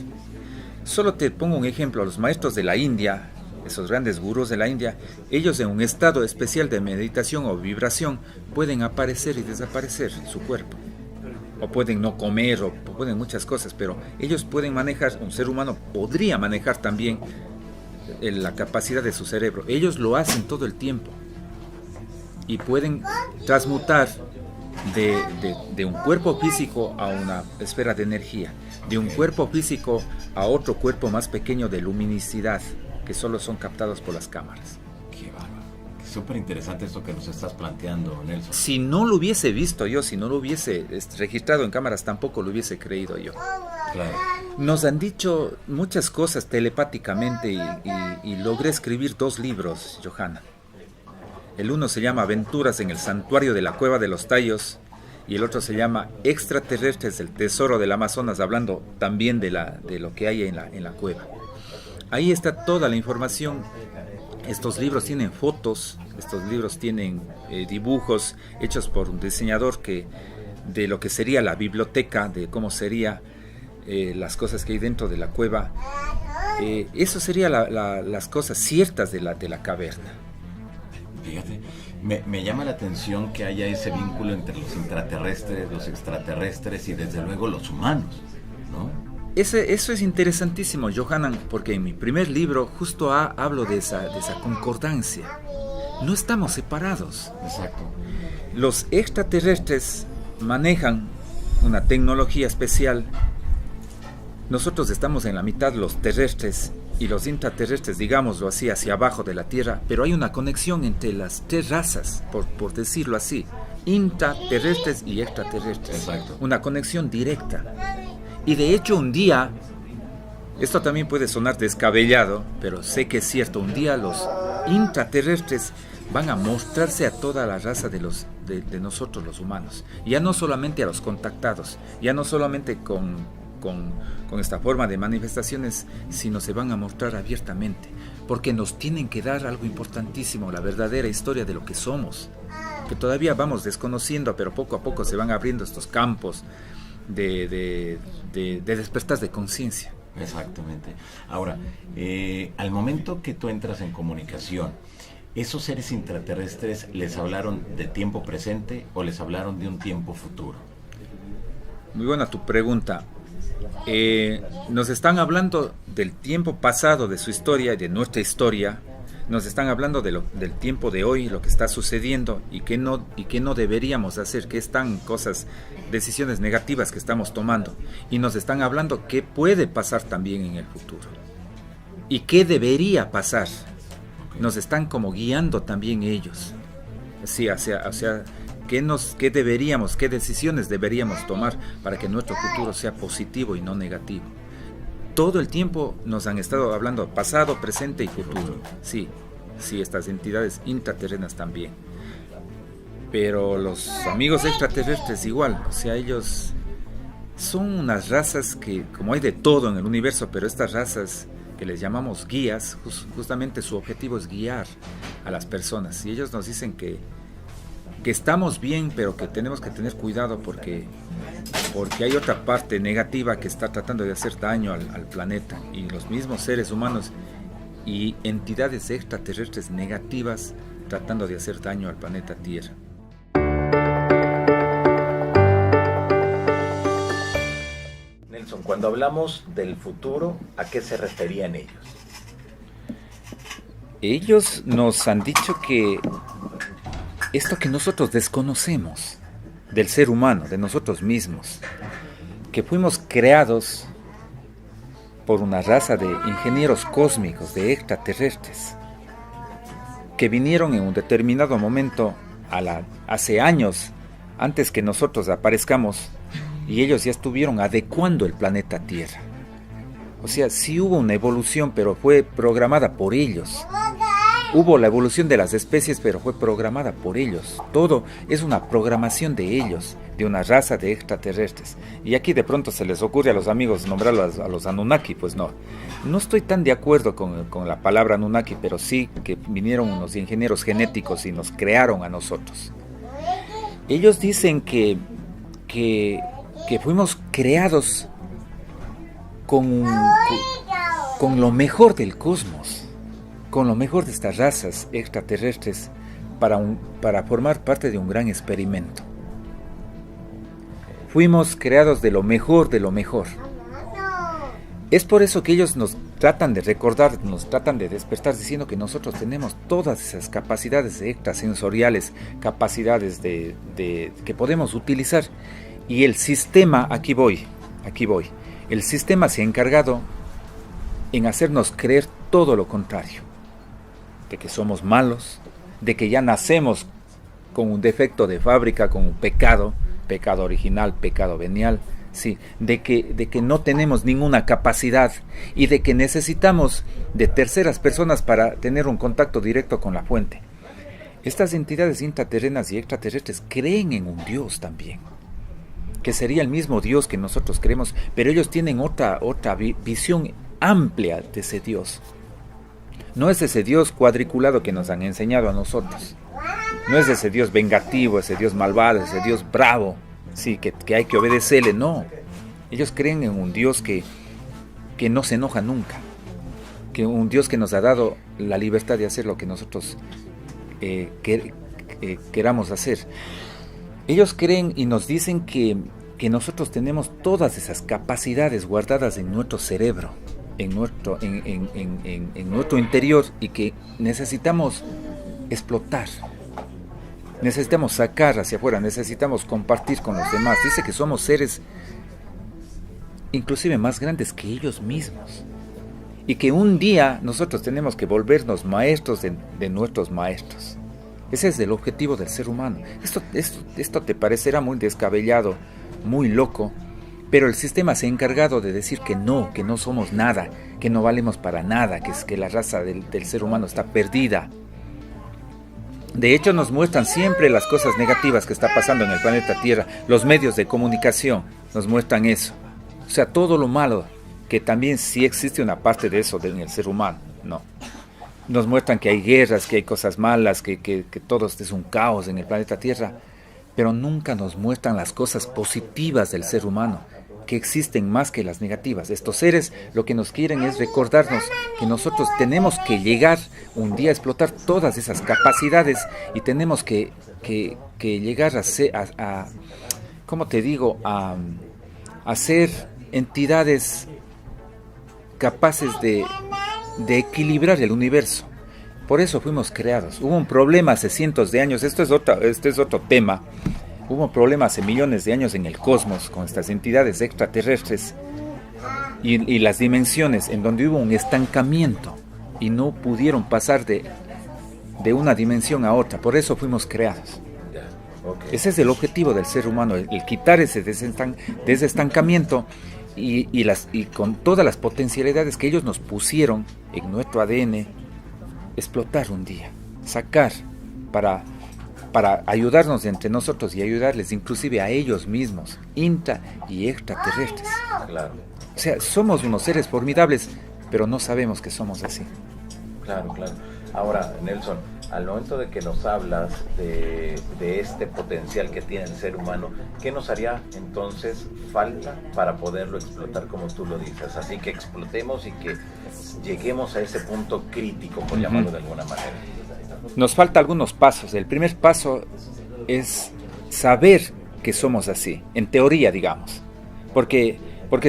Solo te pongo un ejemplo. Los maestros de la India, esos grandes gurús de la India, ellos en un estado especial de meditación o vibración pueden aparecer y desaparecer su cuerpo, o pueden no comer, o pueden muchas cosas, pero ellos pueden manejar, un ser humano podría manejar también la capacidad de su cerebro. Ellos lo hacen todo el tiempo y pueden transmutar de un cuerpo físico a una esfera de energía, de un cuerpo físico a otro cuerpo más pequeño de luminosidad, que solo son captados por las cámaras. Qué bárbaro. Súper interesante esto que nos estás planteando, Nelson. Si no lo hubiese visto yo, si no lo hubiese registrado en cámaras, tampoco lo hubiese creído yo. Claro. Nos han dicho muchas cosas telepáticamente y logré escribir 2 libros, Johanna. El uno se llama Aventuras en el Santuario de la Cueva de los Tallos y el otro se llama Extraterrestres, el Tesoro del Amazonas, hablando también de lo que hay en la cueva. Ahí está toda la información. Estos libros tienen fotos, estos libros tienen dibujos hechos por un diseñador de lo que sería la biblioteca, de cómo sería las cosas que hay dentro de la cueva. Eso sería las cosas ciertas de la caverna. Fíjate, me llama la atención que haya ese vínculo entre los intraterrestres, los extraterrestres y desde luego los humanos, ¿no? Eso es interesantísimo, Johanan, porque en mi primer libro justo hablo de esa concordancia. No estamos separados. Exacto. Los extraterrestres manejan una tecnología especial. Nosotros estamos en la mitad, los terrestres, y los intraterrestres, digámoslo así, hacia abajo de la Tierra, pero hay una conexión entre las 3 razas, por decirlo así, intraterrestres y extraterrestres. Exacto. Una conexión directa. Y de hecho un día, esto también puede sonar descabellado, pero sé que es cierto, un día los intraterrestres van a mostrarse a toda la raza de nosotros los humanos, ya no solamente a los contactados, ya no solamente con esta forma de manifestaciones, sino se van a mostrar abiertamente, porque nos tienen que dar algo importantísimo, la verdadera historia de lo que somos, que todavía vamos desconociendo, pero poco a poco se van abriendo estos campos de despertar de conciencia. Exactamente. Ahora, al momento que tú entras en comunicación, ¿esos seres intraterrestres les hablaron de tiempo presente o les hablaron de un tiempo futuro? Muy buena tu pregunta. Nos están hablando del tiempo pasado, de su historia y de nuestra historia. Nos están hablando del tiempo de hoy, lo que está sucediendo y qué no deberíamos hacer, qué están decisiones negativas que estamos tomando. Y nos están hablando qué puede pasar también en el futuro y qué debería pasar. Nos están como guiando también ellos. Sí, qué decisiones deberíamos tomar para que nuestro futuro sea positivo y no negativo. Todo el tiempo nos han estado hablando pasado, presente y futuro. Sí, estas entidades intraterrenas también. Pero los amigos extraterrestres igual, o sea, ellos son unas razas que, como hay de todo en el universo, pero estas razas que les llamamos guías, justamente su objetivo es guiar a las personas. Y ellos nos dicen que estamos bien, pero que tenemos que tener cuidado porque hay otra parte negativa que está tratando de hacer daño al planeta, y los mismos seres humanos y entidades extraterrestres negativas tratando de hacer daño al planeta Tierra. Nelson, cuando hablamos del futuro, ¿a qué se referían ellos? Ellos nos han dicho que esto que nosotros desconocemos del ser humano, de nosotros mismos, que fuimos creados por una raza de ingenieros cósmicos, de extraterrestres, que vinieron en un determinado momento, hace años, antes que nosotros aparezcamos, y ellos ya estuvieron adecuando el planeta Tierra. O sea, sí hubo una evolución, pero fue programada por ellos. Hubo la evolución de las especies, pero fue programada por ellos. Todo es una programación de ellos, de una raza de extraterrestres. Y aquí de pronto se les ocurre a los amigos nombrarlos a los Anunnaki. Pues no estoy tan de acuerdo con la palabra Anunnaki, pero sí que vinieron unos ingenieros genéticos y nos crearon a nosotros. Ellos dicen que fuimos creados con lo mejor del cosmos, con lo mejor de estas razas extraterrestres para formar parte de un gran experimento. Fuimos creados de lo mejor de lo mejor. Es por eso que ellos nos tratan de recordar, nos tratan de despertar diciendo que nosotros tenemos todas esas capacidades extrasensoriales, capacidades que podemos utilizar. Y el sistema, aquí voy, el sistema se ha encargado en hacernos creer todo lo contrario, de que somos malos, de que ya nacemos con un defecto de fábrica, con un pecado original, pecado venial, sí, de que no tenemos ninguna capacidad y de que necesitamos de terceras personas para tener un contacto directo con la fuente. Estas entidades intraterrenas y extraterrestres creen en un Dios también, que sería el mismo Dios que nosotros creemos, pero ellos tienen otra visión amplia de ese Dios. No es ese Dios cuadriculado que nos han enseñado a nosotros. No es ese Dios vengativo, ese Dios malvado, ese Dios bravo, sí, que hay que obedecerle, no. Ellos creen en un Dios que no se enoja nunca, que un Dios que nos ha dado la libertad de hacer lo que nosotros queramos hacer. Ellos creen y nos dicen que nosotros tenemos todas esas capacidades guardadas en nuestro cerebro, en nuestro interior, y que necesitamos explotar. Necesitamos sacar hacia afuera, necesitamos compartir con los demás. Dice que somos seres inclusive más grandes que ellos mismos. Y que un día nosotros tenemos que volvernos maestros de nuestros maestros. Ese es el objetivo del ser humano. Esto te parecerá muy descabellado, muy loco, pero el sistema se ha encargado de decir que no somos nada, que no valemos para nada, que la raza del ser humano está perdida. De hecho, nos muestran siempre las cosas negativas que está pasando en el planeta Tierra. Los medios de comunicación nos muestran eso. O sea, todo lo malo, que también sí existe una parte de eso en el ser humano, no. Nos muestran que hay guerras, que hay cosas malas, que todo es un caos en el planeta Tierra, pero nunca nos muestran las cosas positivas del ser humano, que existen más que las negativas. Estos seres lo que nos quieren es recordarnos que nosotros tenemos que llegar un día a explotar todas esas capacidades y tenemos que llegar a ¿cómo te digo? A ser entidades capaces de equilibrar el universo. Por eso fuimos creados. Hubo un problema hace cientos de años, este es otro tema. Hubo un problema hace millones de años en el cosmos con estas entidades extraterrestres y las dimensiones, en donde hubo un estancamiento y no pudieron pasar de una dimensión a otra. Por eso fuimos creados. Ese es el objetivo del ser humano, el quitar ese estancamiento y con todas las potencialidades que ellos nos pusieron en nuestro ADN, explotar un día, sacar para ayudarnos entre nosotros y ayudarles inclusive a ellos mismos, intra y extraterrestres. Claro. O sea, somos unos seres formidables, pero no sabemos que somos así. Claro. Ahora, Nelson, al momento de que nos hablas de este potencial que tiene el ser humano, ¿qué nos haría entonces falta para poderlo explotar como tú lo dices? Así que explotemos y que lleguemos a ese punto crítico, por llamarlo de alguna manera. Nos falta algunos pasos. El primer paso es saber que somos así, en teoría, digamos. Porque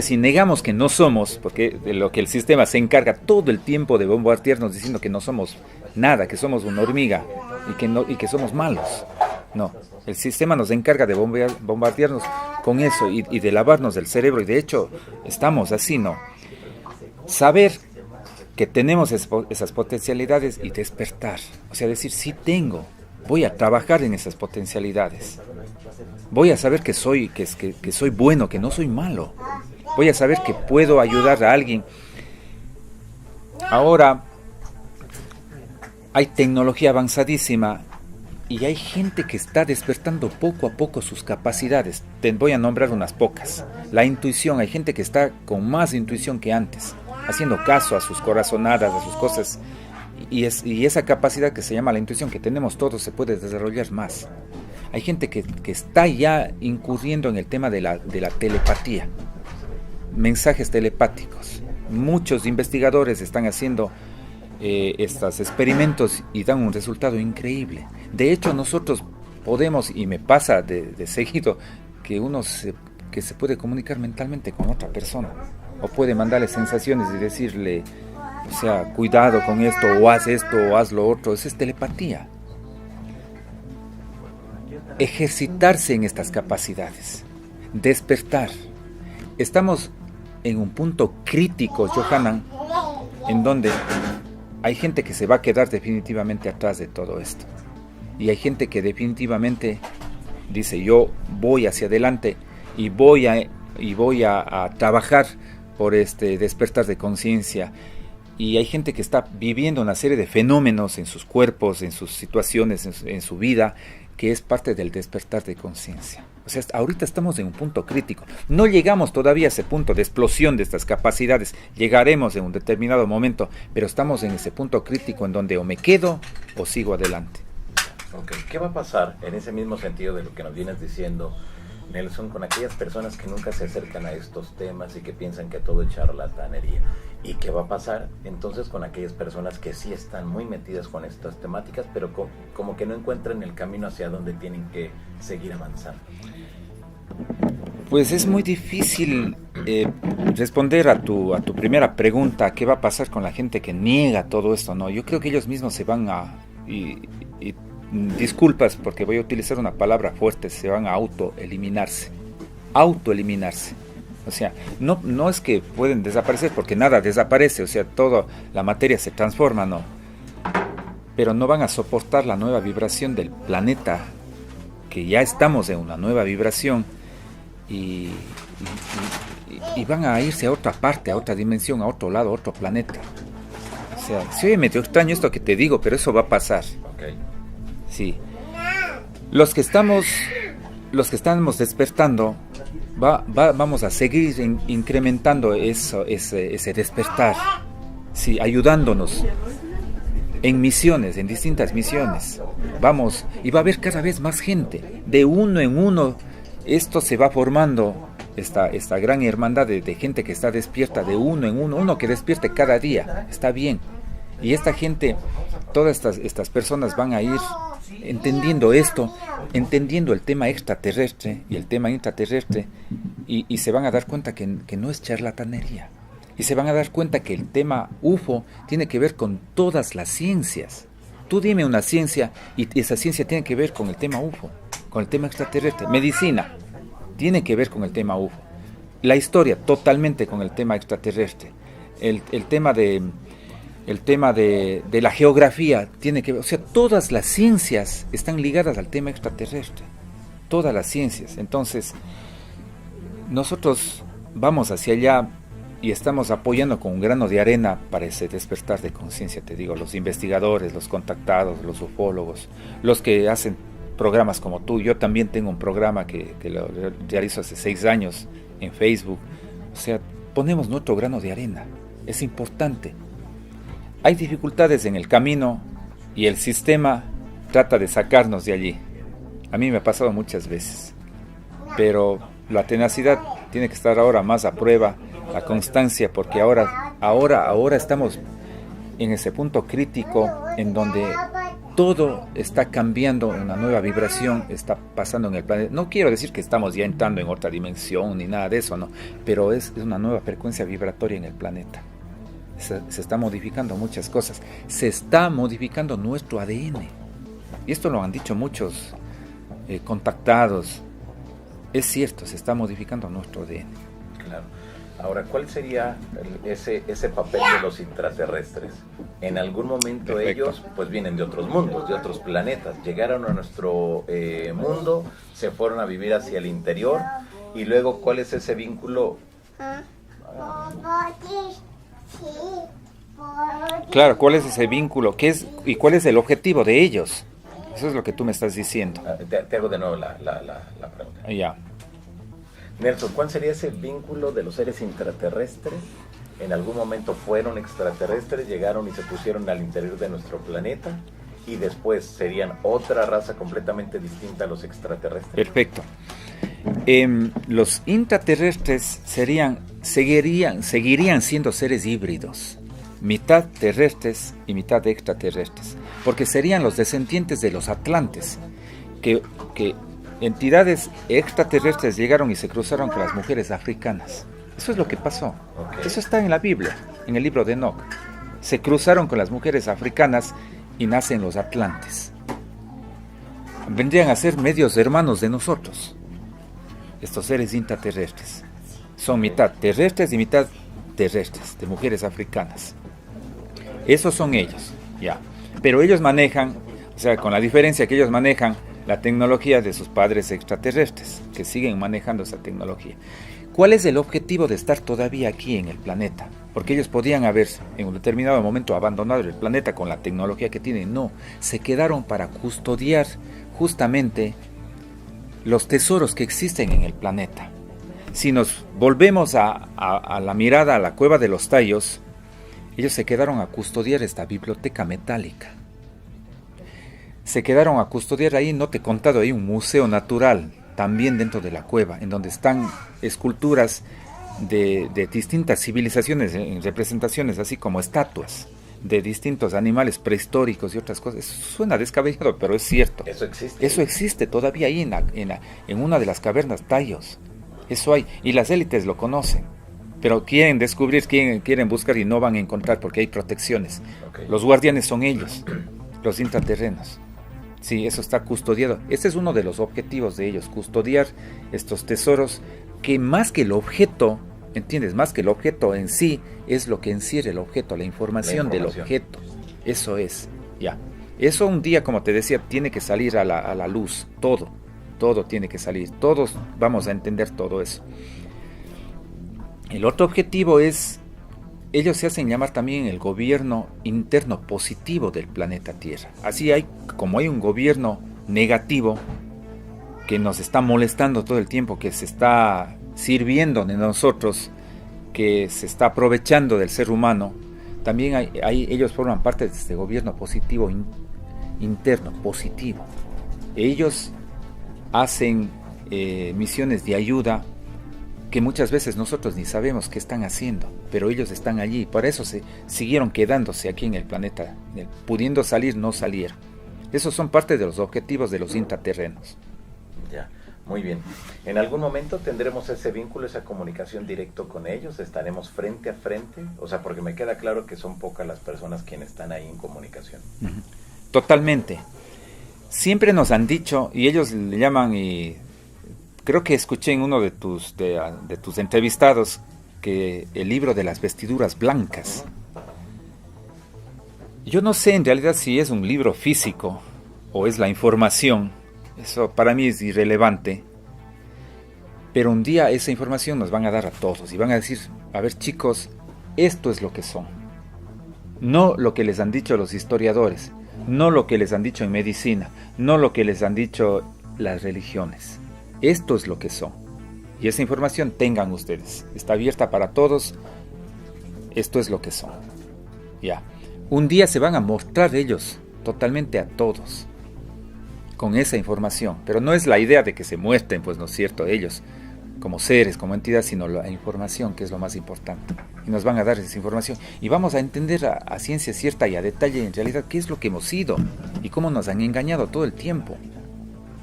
si negamos que no somos, porque de lo que el sistema se encarga todo el tiempo de bombardearnos diciendo que no somos nada, que somos una hormiga y que somos malos. No, el sistema nos encarga de bombardearnos con eso y de lavarnos del cerebro, y de hecho estamos así, ¿no? Saber que tenemos esas potencialidades y despertar, o sea, decir, sí tengo, voy a trabajar en esas potencialidades, voy a saber que soy bueno, que no soy malo, voy a saber que puedo ayudar a alguien. Ahora hay tecnología avanzadísima y hay gente que está despertando poco a poco sus capacidades. Te voy a nombrar unas pocas. La intuición, hay gente que está con más intuición que antes, haciendo caso a sus corazonadas, a sus cosas, y esa capacidad que se llama la intuición que tenemos todos se puede desarrollar más. Hay gente que está ya incurriendo en el tema de la telepatía, mensajes telepáticos. Muchos investigadores están haciendo estos experimentos y dan un resultado increíble. De hecho, nosotros podemos, y me pasa de seguido, que se puede comunicar mentalmente con otra persona. o puede mandarle sensaciones y decirle, o sea, cuidado con esto, o haz lo otro. Eso es telepatía. Ejercitarse en estas capacidades, despertar. Estamos en un punto crítico, Johanan, en donde hay gente que se va a quedar definitivamente atrás de todo esto. Y hay gente que definitivamente dice, yo voy hacia adelante y voy a trabajar por este despertar de conciencia. Y hay gente que está viviendo una serie de fenómenos en sus cuerpos, en sus situaciones, en su vida, que es parte del despertar de conciencia. O sea, ahorita estamos en un punto crítico. No llegamos todavía a ese punto de explosión de estas capacidades. Llegaremos en un determinado momento, pero estamos en ese punto crítico en donde o me quedo o sigo adelante. Okay. ¿Qué va a pasar en ese mismo sentido de lo que nos vienes diciendo, Nelson, con aquellas personas que nunca se acercan a estos temas y que piensan que todo es charlatanería? ¿Y qué va a pasar entonces con aquellas personas que sí están muy metidas con estas temáticas, pero como que no encuentran el camino hacia donde tienen que seguir avanzando? Pues es muy difícil responder a tu primera pregunta, ¿qué va a pasar con la gente que niega todo esto? No, yo creo que ellos mismos se van a... disculpas porque voy a utilizar una palabra fuerte, se van a autoeliminarse. O sea, no es que pueden desaparecer porque nada desaparece, o sea, toda la materia se transforma, no. Pero no van a soportar la nueva vibración del planeta, que ya estamos en una nueva vibración, y van a irse a otra parte, a otra dimensión, a otro lado, a otro planeta. O sea, se oye medio extraño esto que te digo, pero eso va a pasar. Okay. Sí. Los que estamos despertando, vamos a seguir incrementando ese despertar, sí, ayudándonos en misiones, en distintas misiones. Vamos, y va a haber cada vez más gente, de uno en uno. Esto se va formando, esta gran hermandad de gente que está despierta, de uno en uno que despierte cada día, está bien. Y esta gente, todas estas personas van a ir entendiendo esto, entendiendo el tema extraterrestre y el tema intraterrestre, y se van a dar cuenta que no es charlatanería. Y se van a dar cuenta que el tema UFO tiene que ver con todas las ciencias. Tú dime una ciencia y esa ciencia tiene que ver con el tema UFO, con el tema extraterrestre. Medicina tiene que ver con el tema UFO. La historia totalmente con el tema extraterrestre. El tema de la geografía tiene que ver, o sea, todas las ciencias están ligadas al tema extraterrestre. Todas las ciencias. Entonces, nosotros vamos hacia allá y estamos apoyando con un grano de arena para ese despertar de conciencia, te digo, los investigadores, los contactados, los ufólogos, los que hacen programas como tú. Yo también tengo un programa que lo realizo hace 6 años en Facebook. O sea, ponemos nuestro grano de arena. Es importante. Hay dificultades en el camino y el sistema trata de sacarnos de allí. A mí me ha pasado muchas veces. Pero la tenacidad tiene que estar ahora más a prueba, la constancia, porque ahora estamos en ese punto crítico en donde todo está cambiando, una nueva vibración está pasando en el planeta. No quiero decir que estamos ya entrando en otra dimensión ni nada de eso, no, pero es una nueva frecuencia vibratoria en el planeta. Se está modificando muchas cosas, se está modificando nuestro ADN, y esto lo han dicho muchos contactados. Es cierto, se está modificando nuestro ADN. Claro. Ahora, ¿cuál sería ese papel de los intraterrestres? En algún momento Perfecto. Ellos pues vienen de otros mundos, de otros planetas, llegaron a nuestro mundo, se fueron a vivir hacia el interior, y luego, ¿cuál es ese vínculo? Claro, ¿cuál es ese vínculo? ¿Qué es y cuál es el objetivo de ellos? Eso es lo que tú me estás diciendo. Te hago de nuevo la pregunta. Ya. Nelson, ¿cuál sería ese vínculo de los seres intraterrestres? En algún momento fueron extraterrestres, llegaron y se pusieron al interior de nuestro planeta, y después serían otra raza completamente distinta a los extraterrestres. Perfecto. Los intraterrestres seguirían siendo seres híbridos, mitad terrestres y mitad extraterrestres, porque serían los descendientes de los atlantes, que entidades extraterrestres llegaron y se cruzaron con las mujeres africanas. Eso es lo que pasó. Okay. Eso está en la Biblia, en el libro de Enoch. Se cruzaron con las mujeres africanas y nacen los atlantes. Vendrían a ser medios hermanos de nosotros, estos seres intraterrestres. Son mitad terrestres y mitad terrestres, de mujeres africanas. Esos son ellos, ya. Pero ellos manejan, o sea, con la diferencia que ellos manejan la tecnología de sus padres extraterrestres, que siguen manejando esa tecnología. ¿Cuál es el objetivo de estar todavía aquí en el planeta? Porque ellos podían haber en un determinado momento abandonado el planeta con la tecnología que tienen. No, se quedaron para custodiar justamente los tesoros que existen en el planeta. Si nos volvemos a la mirada a la cueva de los tallos, ellos se quedaron a custodiar esta biblioteca metálica. Se quedaron a custodiar ahí, no te he contado, hay un museo natural también dentro de la cueva, en donde están esculturas de distintas civilizaciones en representaciones, así como estatuas de distintos animales prehistóricos y otras cosas. Eso suena descabellado, pero es cierto. Eso existe. Eso existe todavía ahí en una de las cavernas tallos. Eso hay, y las élites lo conocen, pero quieren descubrir, quieren buscar y no van a encontrar porque hay protecciones. Okay. Los guardianes son ellos, los intraterrenos. Sí, eso está custodiado. Este es uno de los objetivos de ellos, custodiar estos tesoros que más que el objeto, ¿entiendes? Más que el objeto en sí, es lo que encierra el objeto, la información del objeto. Eso es, ya. Eso un día, como te decía, tiene que salir a la luz, todo tiene que salir. Todos vamos a entender todo eso. El otro objetivo es, ellos se hacen llamar también el gobierno interno positivo del planeta Tierra. Así como hay un gobierno negativo que nos está molestando todo el tiempo, que se está sirviendo de nosotros, que se está aprovechando del ser humano, también ellos forman parte de este gobierno positivo interno, positivo. Ellos hacen misiones de ayuda que muchas veces nosotros ni sabemos qué están haciendo, pero ellos están allí, por eso se siguieron quedándose aquí en el planeta, pudiendo salir, no salieron. Esos son parte de los objetivos de los intraterrenos. Ya, muy bien. ¿En algún momento tendremos ese vínculo, esa comunicación directo con ellos? ¿Estaremos frente a frente? O sea, porque me queda claro que son pocas las personas quienes están ahí en comunicación. Totalmente. Siempre nos han dicho, y ellos le llaman, y creo que escuché en uno de tus entrevistados, que el libro de las vestiduras blancas. Yo no sé en realidad si es un libro físico o es la información. Eso para mí es irrelevante. Pero un día esa información nos van a dar a todos y van a decir, a ver chicos, esto es lo que son. No lo que les han dicho los historiadores, no lo que les han dicho en medicina, no lo que les han dicho las religiones. Esto es lo que son. Y esa información tengan ustedes. Está abierta para todos. Esto es lo que son. Ya. Un día se van a mostrar ellos totalmente a todos con esa información. Pero no es la idea de que se muestren, pues no es cierto, ellos como seres, como entidades, sino la información, que es lo más importante. Y nos van a dar esa información. Y vamos a entender a ciencia cierta y a detalle en realidad qué es lo que hemos sido y cómo nos han engañado todo el tiempo.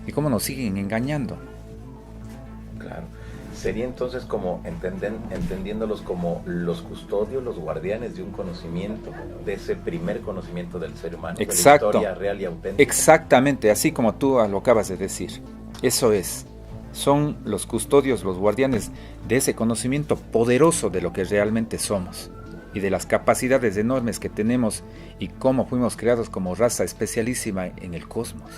Y cómo nos siguen engañando. Claro. Sería entonces como entendiéndolos como los custodios, los guardianes de un conocimiento, de ese primer conocimiento del ser humano. Exacto. De la historia real y auténtica. Exactamente, así como tú lo acabas de decir. Eso es. Son los custodios, los guardianes de ese conocimiento poderoso de lo que realmente somos y de las capacidades enormes que tenemos y cómo fuimos creados como raza especialísima en el cosmos.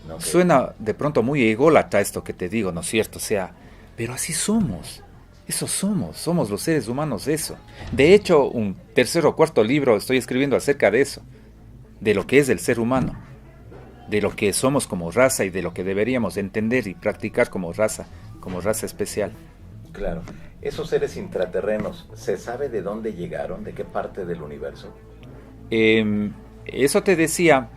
Okay. Suena de pronto muy ególatra esto que te digo, ¿no es cierto? O sea, pero así somos, eso somos los seres humanos, eso. De hecho, un tercer o cuarto libro estoy escribiendo acerca de eso, de lo que es el ser humano, de lo que somos como raza y de lo que deberíamos entender y practicar como raza especial. Claro, esos seres intraterrenos, ¿se sabe de dónde llegaron, de qué parte del universo? Eso te decía.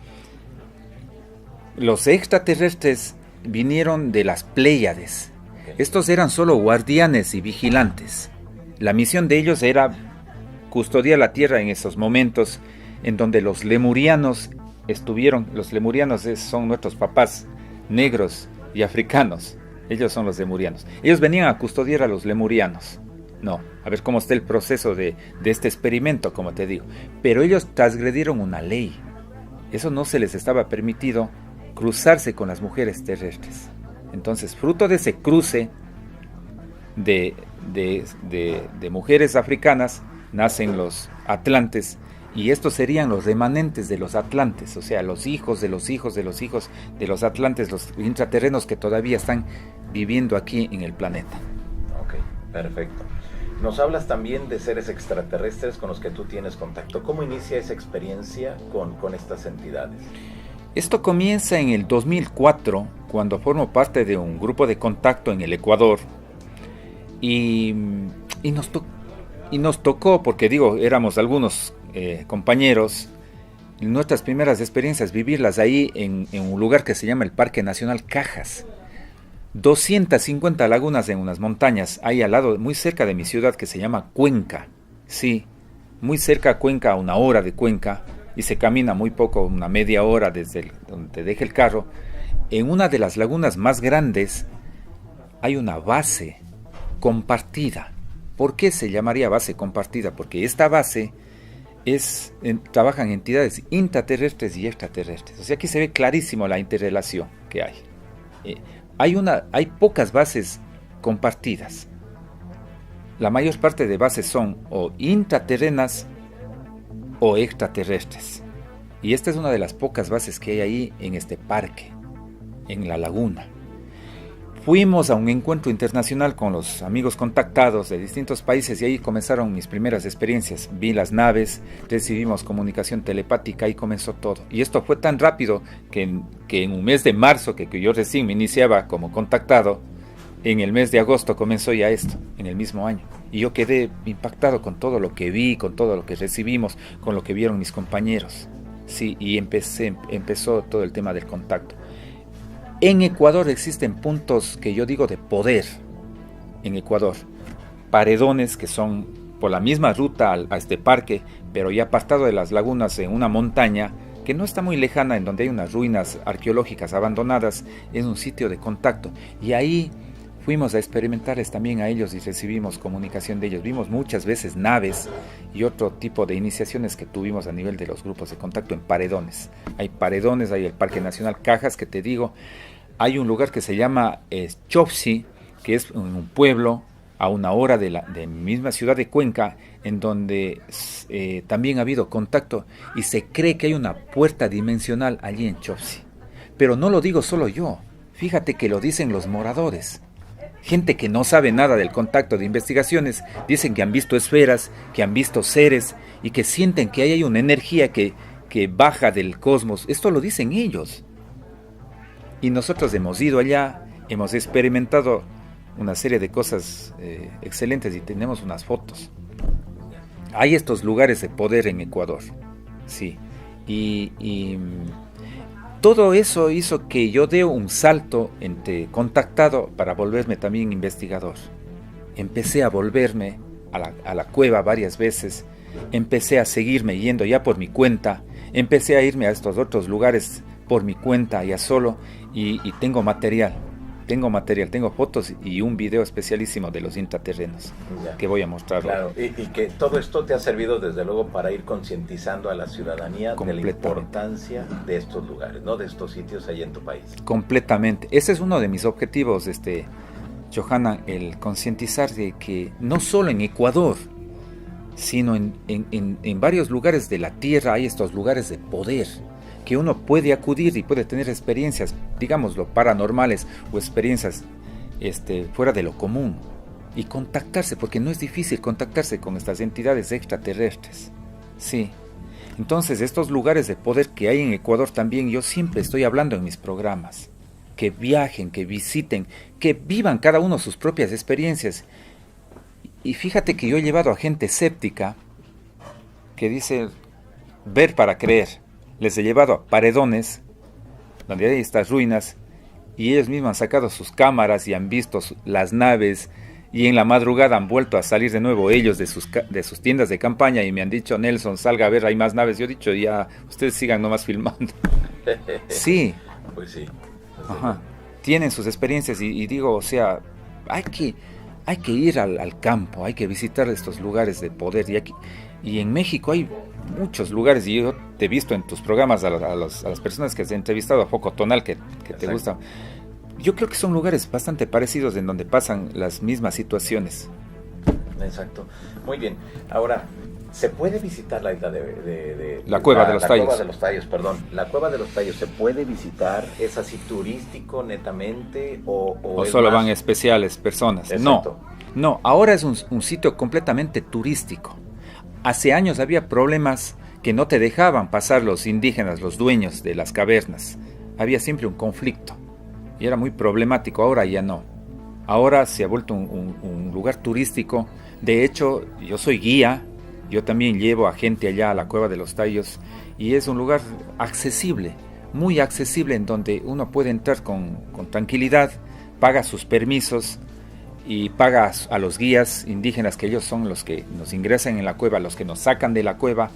Los extraterrestres vinieron de las Pléyades. Okay. Estos eran solo guardianes y vigilantes. La misión de ellos era custodiar la Tierra en esos momentos en donde los lemurianos estuvieron. Los lemurianos son nuestros papás negros y africanos. Ellos son los lemurianos. Ellos venían a custodiar a los lemurianos. No, a ver cómo está el proceso de este experimento, como te digo. Pero ellos transgredieron una ley. Eso no se les estaba permitido, cruzarse con las mujeres terrestres. Entonces, fruto de ese cruce de mujeres africanas, nacen los atlantes, y estos serían los remanentes de los atlantes, o sea, los hijos de los hijos de los hijos de los atlantes, los intraterrenos que todavía están viviendo aquí en el planeta. Ok, perfecto. Nos hablas también de seres extraterrestres con los que tú tienes contacto. ¿Cómo inicia esa experiencia con estas entidades? Esto comienza en el 2004, cuando formo parte de un grupo de contacto en el Ecuador, y nos tocó, porque digo, éramos algunos compañeros, nuestras primeras experiencias, vivirlas ahí en un lugar que se llama el Parque Nacional Cajas. 250 lagunas en unas montañas, ahí al lado, muy cerca de mi ciudad, que se llama Cuenca. Sí, muy cerca a Cuenca, a 1 hora de Cuenca, y se camina muy poco, una media hora desde donde te deje el carro. En una de las lagunas más grandes hay una base compartida. ¿Por qué se llamaría base compartida? Porque esta base trabajan entidades intraterrestres y extraterrestres. O sea, aquí se ve clarísimo la interrelación que hay. Hay pocas bases compartidas. La mayor parte de bases son o intraterrenas o extraterrestres. Y esta es una de las pocas bases que hay ahí en este parque, en la laguna. Fuimos a un encuentro internacional con los amigos contactados de distintos países y ahí comenzaron mis primeras experiencias. Vi las naves, recibimos comunicación telepática y comenzó todo. Y esto fue tan rápido que en un mes de marzo, que yo recién me iniciaba como contactado, en el mes de agosto comenzó ya esto, en el mismo año. Y yo quedé impactado con todo lo que vi, con todo lo que recibimos, con lo que vieron mis compañeros. Sí, y empezó todo el tema del contacto. En Ecuador existen puntos que yo digo de poder. En Ecuador, paredones que son por la misma ruta a este parque, pero ya apartado de las lagunas en una montaña que no está muy lejana, en donde hay unas ruinas arqueológicas abandonadas, es un sitio de contacto. Y ahí fuimos a experimentarles también a ellos y recibimos comunicación de ellos. Vimos muchas veces naves y otro tipo de iniciaciones que tuvimos a nivel de los grupos de contacto en paredones. Hay paredones, hay el Parque Nacional Cajas, que te digo. Hay un lugar que se llama Chopsi, que es un pueblo a 1 hora de mi misma ciudad de Cuenca, en donde también ha habido contacto y se cree que hay una puerta dimensional allí en Chopsi. Pero no lo digo solo yo, fíjate que lo dicen los moradores. Gente que no sabe nada del contacto de investigaciones, dicen que han visto esferas, que han visto seres y que sienten que hay una energía que baja del cosmos. Esto lo dicen ellos. Y nosotros hemos ido allá, hemos experimentado una serie de cosas excelentes y tenemos unas fotos. Hay estos lugares de poder en Ecuador, sí. Y todo eso hizo que yo dé un salto entre contactado para volverme también investigador. Empecé a volverme a la cueva varias veces, empecé a seguirme yendo ya por mi cuenta, empecé a irme a estos otros lugares por mi cuenta ya solo, y tengo material, tengo fotos y un video especialísimo de los intraterrenos que voy a mostrar. Claro, y que todo esto te ha servido desde luego para ir concientizando a la ciudadanía de la importancia de estos lugares, ¿no? De estos sitios ahí en tu país. Completamente, ese es uno de mis objetivos, Johanna, el concientizar de que no solo en Ecuador, sino en varios lugares de la Tierra hay estos lugares de poder, que uno puede acudir y puede tener experiencias, digámoslo, paranormales o experiencias fuera de lo común y contactarse, porque no es difícil contactarse con estas entidades extraterrestres. Sí. Entonces, estos lugares de poder que hay en Ecuador también, yo siempre estoy hablando en mis programas, que viajen, que visiten, que vivan cada uno sus propias experiencias. Y fíjate que yo he llevado a gente escéptica que dice ver para creer. Les he llevado a paredones donde hay estas ruinas y ellos mismos han sacado sus cámaras y han visto las naves, y en la madrugada han vuelto a salir de nuevo ellos de sus tiendas de campaña y me han dicho: Nelson, salga a ver, hay más naves. Yo he dicho: ya, ustedes sigan nomás filmando. Sí. Pues sí. Ajá. tienen sus experiencias y digo, o sea, hay que ir al campo, hay que visitar estos lugares de poder. Y en México hay muchos lugares, y yo te he visto en tus programas a las personas que has entrevistado, a Foco Tonal, que te gustan. Yo creo que son lugares bastante parecidos en donde pasan las mismas situaciones. Exacto. Muy bien. Ahora, ¿se puede visitar la isla de la Cueva de los Tallos? La Cueva de los Tallos, perdón. La Cueva de los Tallos, ¿se puede visitar? ¿Es así turístico netamente? ¿O solo van especiales personas? Exacto. No, ahora es un sitio completamente turístico. Hace años había problemas que no te dejaban pasar los indígenas, los dueños de las cavernas. Había siempre un conflicto y era muy problemático. Ahora ya no. Ahora se ha vuelto un lugar turístico. De hecho, yo soy guía. Yo también llevo a gente allá a la Cueva de los Tallos y es un lugar accesible, muy accesible, en donde uno puede entrar con tranquilidad, paga sus permisos y paga a los guías indígenas, que ellos son los que nos ingresan en la cueva, los que nos sacan de la cueva,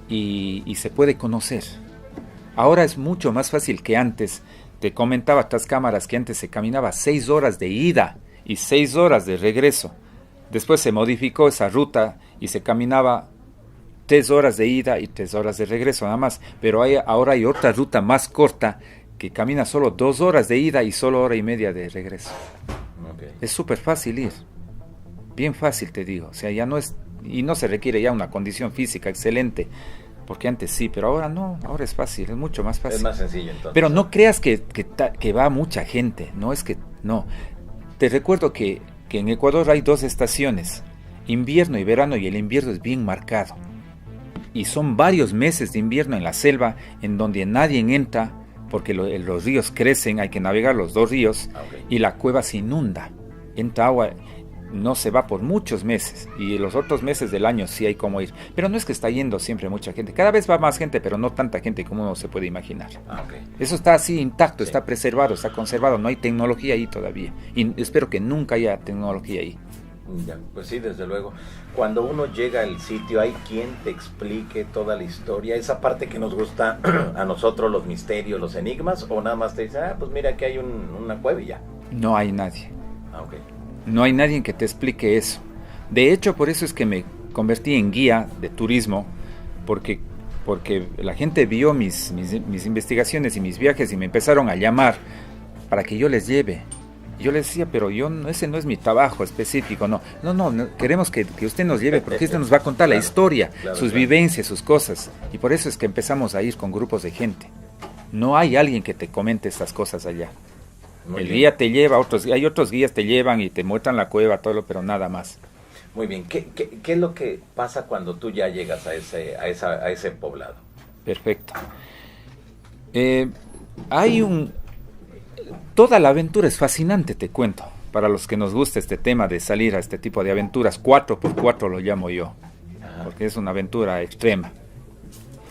y se puede conocer. Ahora es mucho más fácil que antes. Te comentaba tras cámaras que antes se caminaba 6 horas de ida y 6 horas de regreso. Después se modificó esa ruta y se caminaba 3 horas de ida y 3 horas de regreso nada más. Pero ahora hay otra ruta más corta que camina solo 2 horas de ida y solo 1:30 de regreso. Okay. Es súper fácil ir. Bien fácil, te digo. O sea, ya no es... Y no se requiere ya una condición física excelente. Porque antes sí, pero ahora no. Ahora es fácil, es mucho más fácil. Es más sencillo entonces. Pero no creas que va mucha gente. No es que... No. Te recuerdo que en Ecuador hay 2 estaciones, invierno y verano, y el invierno es bien marcado. Y son varios meses de invierno en la selva en donde nadie entra porque los ríos crecen, hay que navegar los 2 ríos, okay. Y la cueva se inunda, entra agua, no se va por muchos meses, y los otros meses del año sí hay como ir. Pero no es que está yendo siempre mucha gente, cada vez va más gente, pero no tanta gente como uno se puede imaginar. Okay. Eso está así intacto, sí. Está preservado, está conservado, no hay tecnología ahí todavía, y espero que nunca haya tecnología ahí. Ya, pues sí, desde luego. Cuando uno llega al sitio, ¿hay quien te explique toda la historia? Esa parte que nos gusta a nosotros, los misterios, los enigmas, o nada más te dice, pues mira que hay una cueva y ya. No hay nadie. Okay. No hay nadie que te explique eso. De hecho, por eso es que me convertí en guía de turismo, porque la gente vio mis investigaciones y mis viajes y me empezaron a llamar para que yo les lleve. Yo les decía, pero ese no es mi trabajo específico, no, queremos que usted nos lleve, porque usted nos va a contar la historia, sus vivencias, sus cosas, y por eso es que empezamos a ir con grupos de gente. No hay alguien que te comente estas cosas allá. El guía te lleva, hay otros guías te llevan y te muestran la cueva, todo, pero nada más. Muy bien, ¿qué es lo que pasa cuando tú ya llegas a ese poblado? Perfecto. Toda la aventura es fascinante, te cuento, para los que nos gusta este tema de salir a este tipo de aventuras. 4x4 lo llamo yo. Ajá. Porque es una aventura extrema.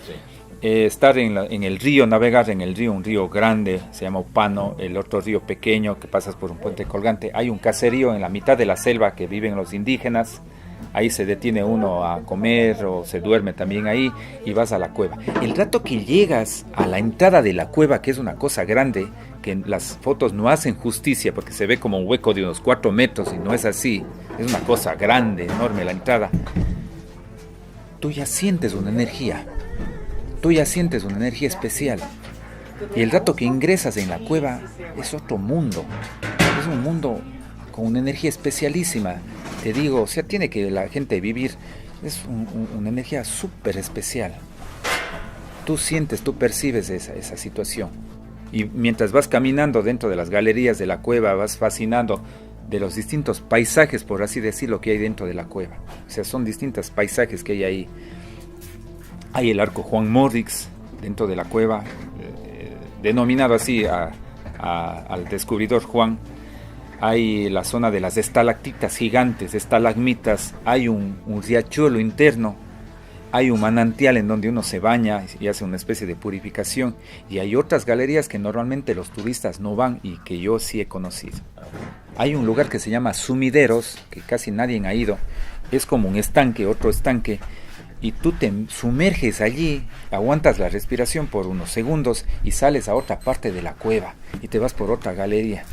Sí. Estar en el río, navegar en el río, un río grande, se llama Upano, el otro río pequeño que pasas por un puente colgante. Hay un caserío en la mitad de la selva que viven los indígenas. Ahí se detiene uno a comer o se duerme también ahí y vas a la cueva. El rato que llegas a la entrada de la cueva, que es una cosa grande, que las fotos no hacen justicia porque se ve como un hueco de unos 4 metros y no es así, es una cosa grande, enorme la entrada. Tú ya sientes una energía especial. Y el rato que ingresas en la cueva es otro mundo, es un mundo con una energía especialísima. Te digo, o sea, tiene que la gente vivir, es una energía súper especial. Tú percibes esa situación. Y mientras vas caminando dentro de las galerías de la cueva, vas fascinando de los distintos paisajes, por así decirlo, que hay dentro de la cueva. O sea, son distintos paisajes que hay ahí. Hay el arco Juan Morrix dentro de la cueva, denominado así al descubridor Juan. Hay la zona de las estalactitas gigantes, estalagmitas, hay un riachuelo interno, hay un manantial en donde uno se baña y hace una especie de purificación, y hay otras galerías que normalmente los turistas no van y que yo sí he conocido. Hay un lugar que se llama Sumideros, que casi nadie ha ido, es como un estanque, otro estanque, y tú te sumerges allí, aguantas la respiración por unos segundos y sales a otra parte de la cueva y te vas por otra galería.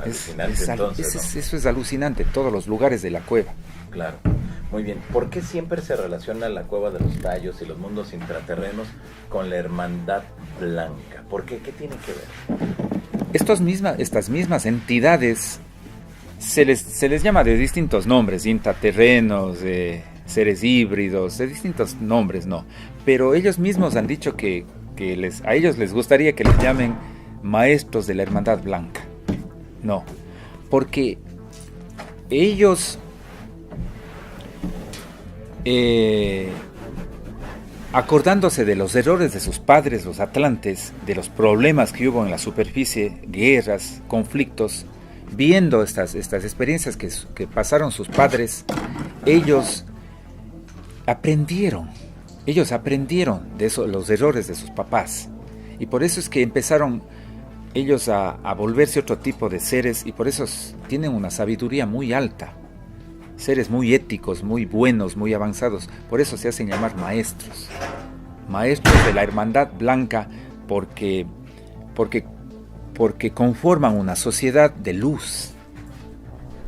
Eso es alucinante, todos los lugares de la cueva. Claro, muy bien. ¿Por qué siempre se relaciona la Cueva de los Tallos y los mundos intraterrenos con la Hermandad Blanca? ¿Por qué? ¿Qué tiene que ver? Estas mismas entidades se les llama de distintos nombres, intraterrenos, seres híbridos, de distintos nombres, ¿no? Pero ellos mismos han dicho que a ellos les gustaría que les llamen maestros de la Hermandad Blanca. No, porque ellos, acordándose de los errores de sus padres, los atlantes, de los problemas que hubo en la superficie, guerras, conflictos, viendo estas experiencias que pasaron sus padres, ellos aprendieron de eso, los errores de sus papás, y por eso es que empezaron ellos a volverse otro tipo de seres, y por eso tienen una sabiduría muy alta, seres muy éticos, muy buenos, muy avanzados. Por eso se hacen llamar maestros de la Hermandad Blanca, porque conforman una sociedad de luz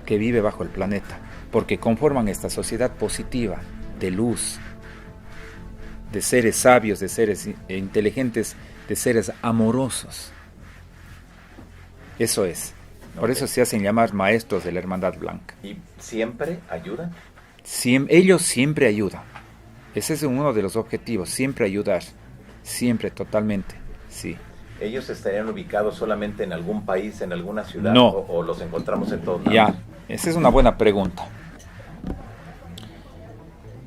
que vive bajo el planeta, porque conforman esta sociedad positiva, de luz, de seres sabios, de seres inteligentes, de seres amorosos. Eso es. Por eso se hacen llamar maestros de la Hermandad Blanca. ¿Y siempre ayudan? Ellos siempre ayudan. Ese es uno de los objetivos, siempre ayudar. Siempre, totalmente, sí. ¿Ellos estarían ubicados solamente en algún país, en alguna ciudad? No. ¿O los encontramos en todos lados? Ya, esa es una buena pregunta.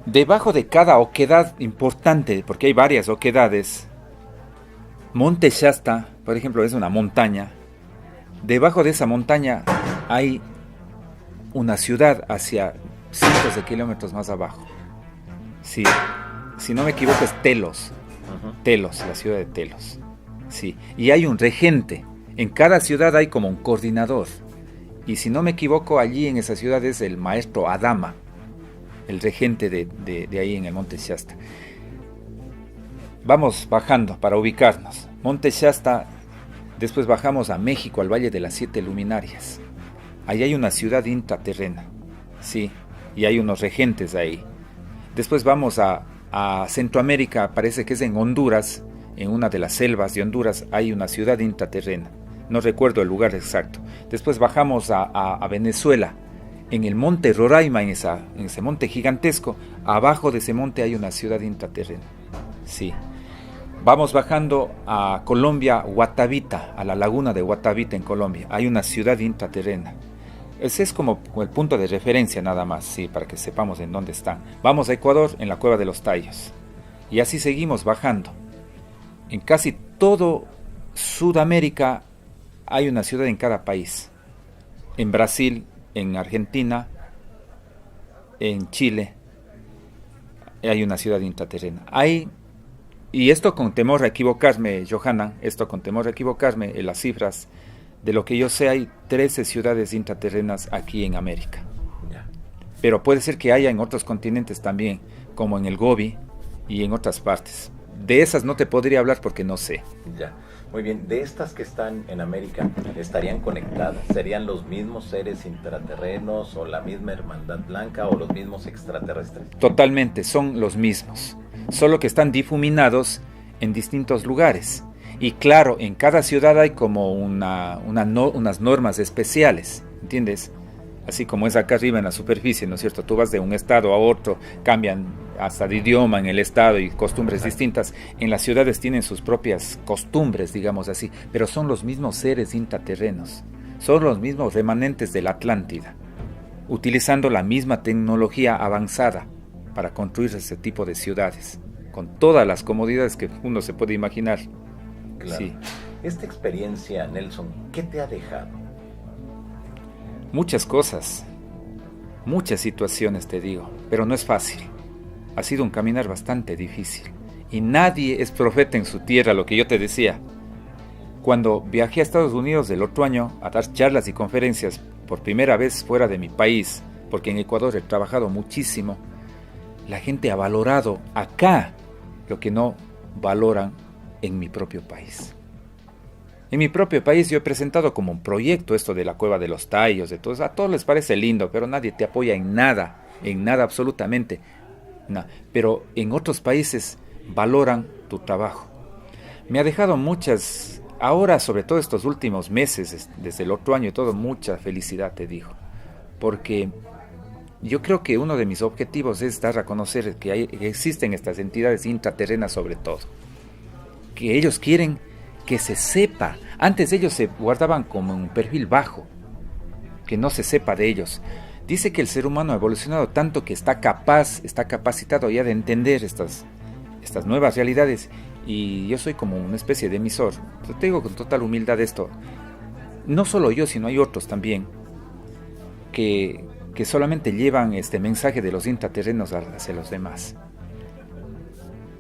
Debajo de cada oquedad importante, porque hay varias oquedades, Monte Shasta, por ejemplo, es una montaña. Debajo de esa montaña hay una ciudad hacia cientos de kilómetros más abajo. Sí, si no me equivoco es Telos. Telos, la ciudad de Telos. Sí, y hay un regente. En cada ciudad hay como un coordinador. Y si no me equivoco, allí en esa ciudad es el maestro Adama, el regente de ahí en el Monte Shasta. Vamos bajando para ubicarnos. Monte Shasta. Después bajamos a México, al Valle de las 7 Luminarias. Ahí hay una ciudad intraterrena, sí, y hay unos regentes ahí. Después vamos a Centroamérica, parece que es en Honduras, en una de las selvas de Honduras, hay una ciudad intraterrena. No recuerdo el lugar exacto. Después bajamos a Venezuela, en el monte Roraima, en ese monte gigantesco. Abajo de ese monte hay una ciudad intraterrena, sí. Vamos bajando a Colombia, Guatavita, a la laguna de Guatavita en Colombia. Hay una ciudad intraterrena. Ese es como el punto de referencia nada más, sí, para que sepamos en dónde están. Vamos a Ecuador, en la Cueva de los Tallos. Y así seguimos bajando. En casi todo Sudamérica hay una ciudad en cada país. En Brasil, en Argentina, en Chile, hay una ciudad intraterrena. Y esto con temor a equivocarme, Johanna, en las cifras, de lo que yo sé hay 13 ciudades intraterrenas aquí en América. Ya. Pero puede ser que haya en otros continentes también, como en el Gobi y en otras partes. De esas no te podría hablar porque no sé. Ya, muy bien. De estas que están en América, ¿estarían conectadas? ¿Serían los mismos seres intraterrenos o la misma Hermandad Blanca o los mismos extraterrestres? Totalmente, son los mismos. Solo que están difuminados en distintos lugares. Y claro, en cada ciudad hay como unas normas especiales, ¿entiendes? Así como es acá arriba en la superficie, ¿no es cierto? Tú vas de un estado a otro, cambian hasta de idioma en el estado y costumbres distintas. En las ciudades tienen sus propias costumbres, digamos así, pero son los mismos seres intraterrenos, son los mismos remanentes de la Atlántida, utilizando la misma tecnología avanzada para construir ese tipo de ciudades, con todas las comodidades que uno se puede imaginar. Claro. Sí. Esta experiencia, Nelson, ¿qué te ha dejado? Muchas cosas, muchas situaciones te digo, pero no es fácil. Ha sido un caminar bastante difícil. Y nadie es profeta en su tierra, lo que yo te decía. Cuando viajé a Estados Unidos del otro año a dar charlas y conferencias por primera vez fuera de mi país, porque en Ecuador he trabajado muchísimo, la gente ha valorado acá lo que no valoran en mi propio país. En mi propio país yo he presentado como un proyecto esto de la Cueva de los Tallos, de todo. A todos les parece lindo, pero nadie te apoya en nada absolutamente. No. Pero en otros países valoran tu trabajo. Me ha dejado muchas, ahora sobre todo estos últimos meses, desde el otro año y todo, mucha felicidad te digo. Porque yo creo que uno de mis objetivos es dar a conocer que existen estas entidades intraterrenas sobre todo. Que ellos quieren que se sepa. Antes ellos se guardaban como un perfil bajo, que no se sepa de ellos. Dice que el ser humano ha evolucionado tanto que está capacitado ya de entender estas nuevas realidades, y yo soy como una especie de emisor. Te digo con total humildad esto. No solo yo, sino hay otros también que solamente llevan este mensaje de los intraterrenos hacia los demás.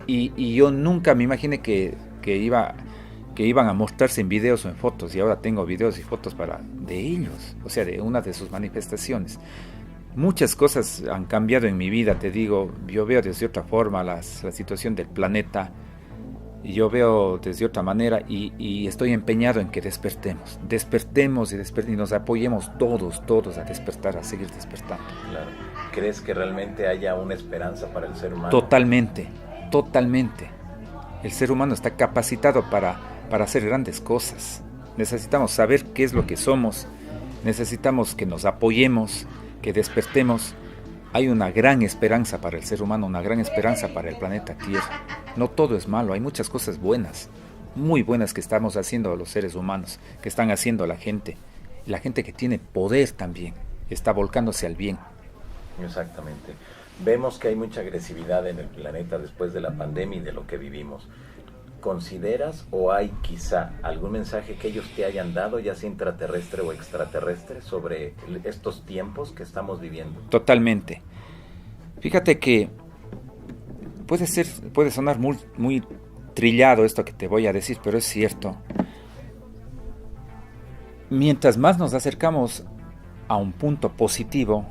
Y yo nunca me imaginé que iban a mostrarse en videos o en fotos, y ahora tengo videos y fotos de ellos, o sea, de una de sus manifestaciones. Muchas cosas han cambiado en mi vida, te digo. Yo veo desde otra forma la situación del planeta, y yo veo desde otra manera, y estoy empeñado en que despertemos y nos apoyemos todos a despertar, a seguir despertando. Claro. ¿Crees que realmente haya una esperanza para el ser humano? Totalmente. El ser humano está capacitado para hacer grandes cosas. Necesitamos saber qué es lo que somos, necesitamos que nos apoyemos, que despertemos. Hay una gran esperanza para el ser humano, una gran esperanza para el planeta Tierra. No todo es malo, hay muchas cosas buenas, muy buenas que estamos haciendo los seres humanos, que están haciendo la gente que tiene poder también, está volcándose al bien. Exactamente. Vemos que hay mucha agresividad en el planeta después de la pandemia y de lo que vivimos. ¿Consideras o hay quizá algún mensaje que ellos te hayan dado, ya sea intraterrestre o extraterrestre, sobre estos tiempos que estamos viviendo? Totalmente. Fíjate que puede sonar muy trillado esto que te voy a decir, pero es cierto. Mientras más nos acercamos a un punto positivo,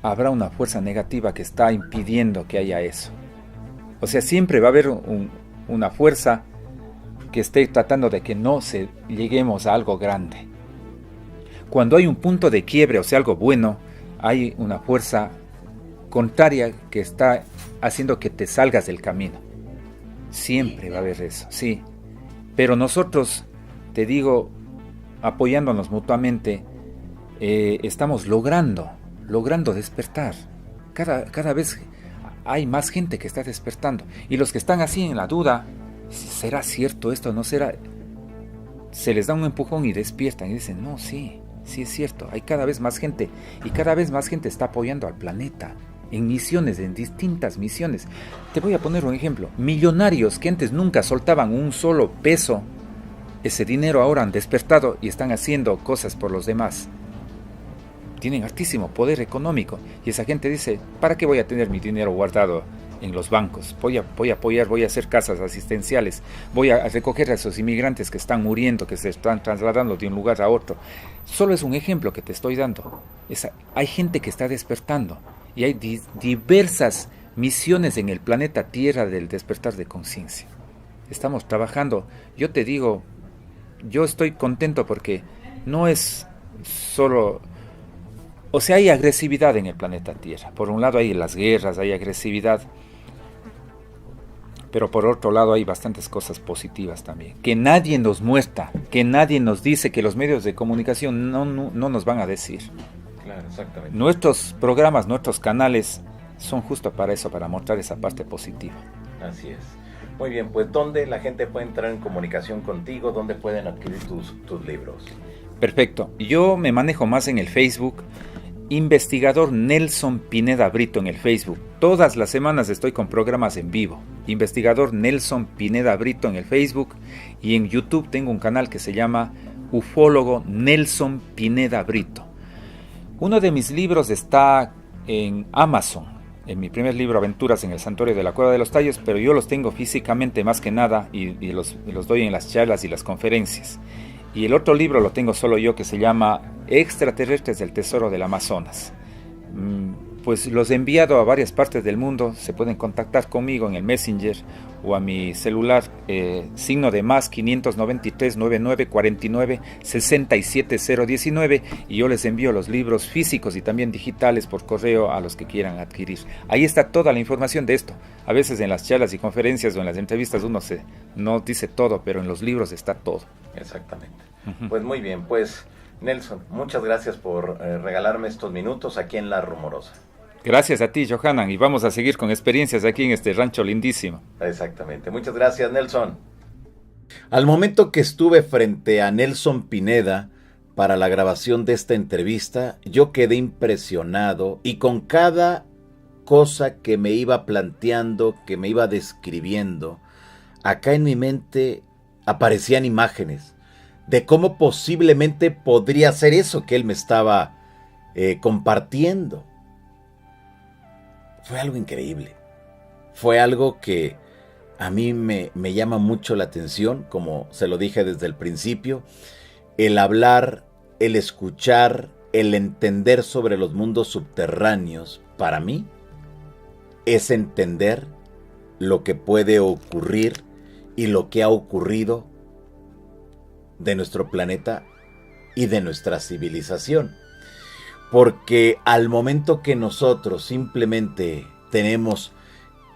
habrá una fuerza negativa que está impidiendo que haya eso. O sea, siempre va a haber una fuerza que esté tratando de que no lleguemos a algo grande. Cuando hay un punto de quiebre, o sea, algo bueno, hay una fuerza contraria que está haciendo que te salgas del camino. Siempre va a haber eso, sí. Pero nosotros, te digo, apoyándonos mutuamente, estamos logrando despertar. Cada vez hay más gente que está despertando, y los que están así en la duda, ¿será cierto esto? ¿No será? Se les da un empujón y despiertan y dicen, no, sí es cierto. Hay cada vez más gente, y cada vez más gente está apoyando al planeta en misiones, en distintas misiones. Te voy a poner un ejemplo. Millonarios que antes nunca soltaban un solo peso, ese dinero ahora han despertado y están haciendo cosas por los demás. Tienen altísimo poder económico, y esa gente dice, ¿para qué voy a tener mi dinero guardado en los bancos? Voy a apoyar, voy a hacer casas asistenciales, voy a recoger a esos inmigrantes que están muriendo, que se están trasladando de un lugar a otro. Solo es un ejemplo que te estoy dando. Hay gente que está despertando, y hay diversas misiones en el planeta Tierra del despertar de conciencia. Estamos trabajando. Yo te digo, yo estoy contento porque no es solo... O sea, hay agresividad en el planeta Tierra. Por un lado hay las guerras, hay agresividad, pero por otro lado hay bastantes cosas positivas también. Que nadie nos muestra, que nadie nos dice, que los medios de comunicación no nos van a decir. Claro, exactamente. Nuestros programas, nuestros canales son justo para eso, para mostrar esa parte positiva. Así es. Muy bien, pues ¿dónde la gente puede entrar en comunicación contigo? ¿Dónde pueden adquirir tus libros? Perfecto. Yo me manejo más en el Facebook. Investigador Nelson Pineda Brito en el Facebook. Todas las semanas estoy con programas en vivo. Investigador Nelson Pineda Brito en el Facebook, y en YouTube tengo un canal que se llama Ufólogo Nelson Pineda Brito. Uno de mis libros está en Amazon, en mi primer libro, Aventuras en el Santuario de la Cueva de los Tallos, pero yo los tengo físicamente más que nada, y los doy en las charlas y las conferencias. Y el otro libro lo tengo solo yo, que se llama Extraterrestres del Tesoro del Amazonas. Pues los he enviado a varias partes del mundo. Se pueden contactar conmigo en el Messenger o a mi celular, signo de más 593 99 49 67 019, y yo les envío los libros físicos y también digitales por correo a los que quieran adquirir. Ahí está toda la información de esto. A veces en las charlas y conferencias o en las entrevistas uno no dice todo, pero en los libros está todo. Exactamente. Pues muy bien, pues Nelson, muchas gracias por regalarme estos minutos aquí en La Rumorosa. Gracias a ti, Johanan, y vamos a seguir con experiencias aquí en este rancho lindísimo. Exactamente. Muchas gracias, Nelson. Al momento que estuve frente a Nelson Pineda para la grabación de esta entrevista, yo quedé impresionado, y con cada cosa que me iba planteando, que me iba describiendo, acá en mi mente aparecían imágenes de cómo posiblemente podría ser eso que él me estaba compartiendo. Fue algo increíble. Fue algo que a mí me llama mucho la atención, como se lo dije desde el principio. El hablar, el escuchar, el entender sobre los mundos subterráneos, para mí, es entender lo que puede ocurrir y lo que ha ocurrido de nuestro planeta y de nuestra civilización. Porque al momento que nosotros simplemente tenemos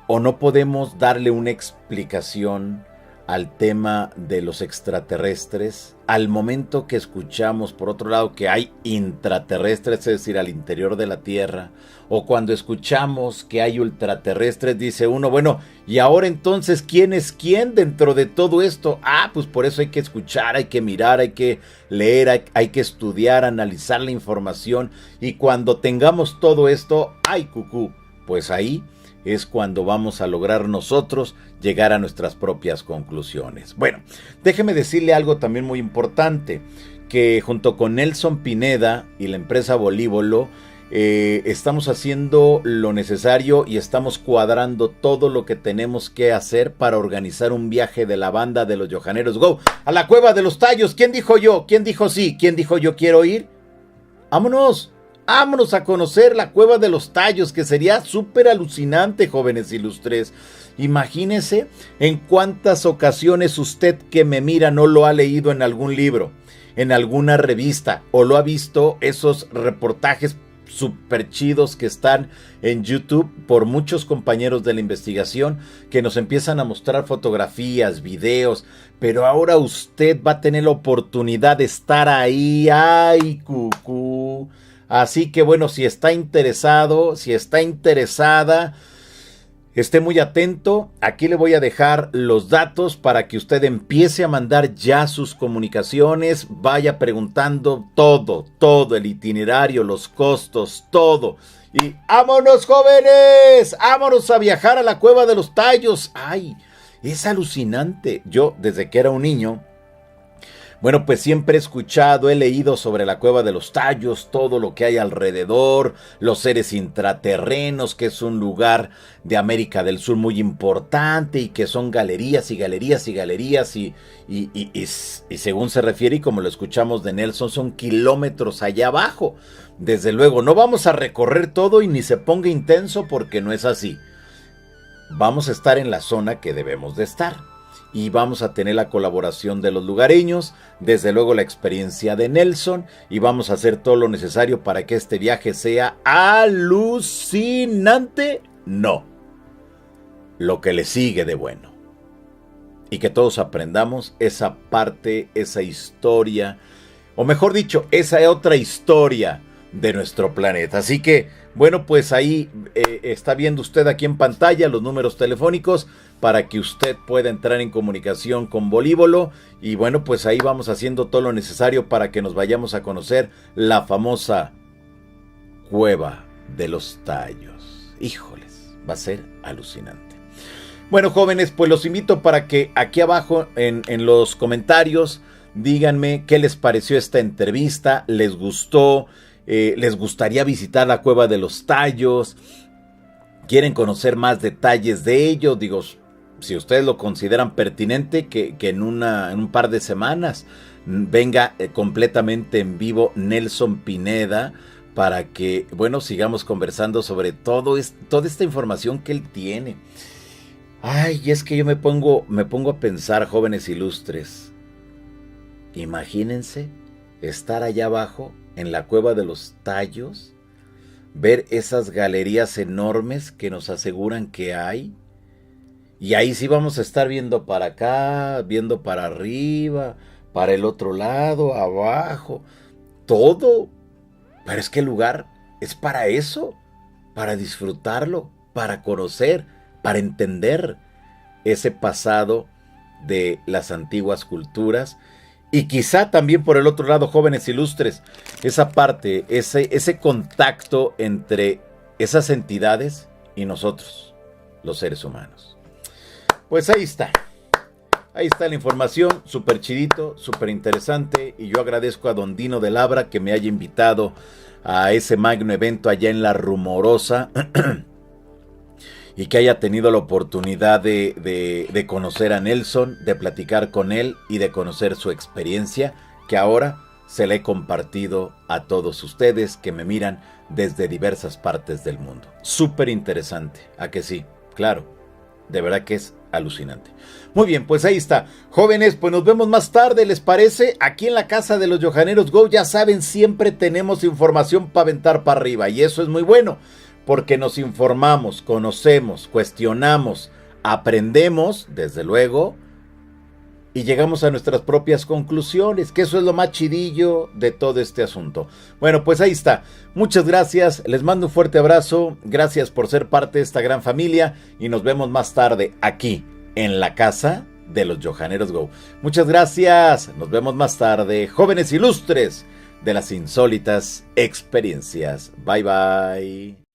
o no podemos darle una explicación al tema de los extraterrestres, al momento que escuchamos, por otro lado, que hay intraterrestres, es decir, al interior de la Tierra, o cuando escuchamos que hay ultraterrestres, dice uno, bueno, ¿y ahora entonces quién es quién dentro de todo esto? Pues por eso hay que escuchar, hay que mirar, hay que leer, hay que estudiar, analizar la información, y cuando tengamos todo esto, ¡ay, cucú! Pues ahí es cuando vamos a lograr nosotros llegar a nuestras propias conclusiones. Bueno, déjeme decirle algo también muy importante, que junto con Nelson Pineda y la empresa Volívolo, estamos haciendo lo necesario y estamos cuadrando todo lo que tenemos que hacer para organizar un viaje de la banda de los Johaneros Go a la Cueva de los Tallos. ¿Quién dijo yo? ¿Quién dijo sí? ¿Quién dijo yo quiero ir? ¡Vámonos! Vámonos a conocer la Cueva de los Tallos, que sería súper alucinante, jóvenes ilustres. Imagínense en cuántas ocasiones usted que me mira no lo ha leído en algún libro, en alguna revista, o lo ha visto esos reportajes súper chidos que están en YouTube por muchos compañeros de la investigación que nos empiezan a mostrar fotografías, videos, pero ahora usted va a tener la oportunidad de estar ahí. ¡Ay, cucú! Así que bueno, si está interesado, si está interesada, esté muy atento. Aquí le voy a dejar los datos para que usted empiece a mandar ya sus comunicaciones. Vaya preguntando todo, el itinerario, los costos, todo. Y ¡vámonos, jóvenes! ¡Vámonos a viajar a la Cueva de los Tallos! ¡Ay! Es alucinante. Yo, desde que era un niño, bueno, pues siempre he escuchado, he leído sobre la Cueva de los Tallos, todo lo que hay alrededor, los seres intraterrenos, que es un lugar de América del Sur muy importante y que son galerías y galerías y galerías y según se refiere y como lo escuchamos de Nelson, son kilómetros allá abajo. Desde luego, no vamos a recorrer todo y ni se ponga intenso porque no es así. Vamos a estar en la zona que debemos de estar. Y vamos a tener la colaboración de los lugareños, desde luego la experiencia de Nelson, y vamos a hacer todo lo necesario para que este viaje sea alucinante. No, lo que le sigue de bueno. Y que todos aprendamos esa parte, esa historia, o mejor dicho, esa otra historia de nuestro planeta. Así que, bueno, pues ahí está viendo usted aquí en pantalla los números telefónicos para que usted pueda entrar en comunicación con Volívolo. Y bueno, pues ahí vamos haciendo todo lo necesario para que nos vayamos a conocer la famosa Cueva de los Tallos. Híjoles, va a ser alucinante. Bueno, jóvenes, pues los invito para que aquí abajo en los comentarios díganme qué les pareció esta entrevista, les gustó, les gustaría visitar la Cueva de los Tallos, quieren conocer más detalles de ello. Digo, si ustedes lo consideran pertinente, que en un par de semanas venga completamente en vivo Nelson Pineda para que, bueno, sigamos conversando sobre toda esta información que él tiene. Ay, y es que yo me pongo a pensar, jóvenes ilustres, imagínense estar allá abajo en la cueva de los Tallos, ver esas galerías enormes que nos aseguran que hay, y ahí sí vamos a estar viendo para acá, viendo para arriba, para el otro lado, abajo, todo. Pero es que el lugar es para eso, para disfrutarlo, para conocer, para entender ese pasado de las antiguas culturas. Y quizá también por el otro lado, jóvenes ilustres, esa parte, ese contacto entre esas entidades y nosotros, los seres humanos. Pues ahí está la información, súper chidito, súper interesante, y yo agradezco a Don Dino de Labra que me haya invitado a ese magno evento allá en La Rumorosa y que haya tenido la oportunidad de conocer a Nelson, de platicar con él y de conocer su experiencia, que ahora se la he compartido a todos ustedes que me miran desde diversas partes del mundo. Súper interesante, ¿a que sí? Claro, de verdad que es alucinante. Muy bien, pues ahí está. Jóvenes, pues nos vemos más tarde, ¿les parece? Aquí en la casa de los Johaneros Go, ya saben, siempre tenemos información para aventar para arriba, y eso es muy bueno, porque nos informamos, conocemos, cuestionamos, aprendemos, desde luego, y llegamos a nuestras propias conclusiones, que eso es lo más chidillo de todo este asunto. Bueno, pues ahí está. Muchas gracias, les mando un fuerte abrazo, gracias por ser parte de esta gran familia, y nos vemos más tarde aquí, en la casa de los Johaneros Go. Muchas gracias, nos vemos más tarde, jóvenes ilustres de las insólitas experiencias. Bye bye.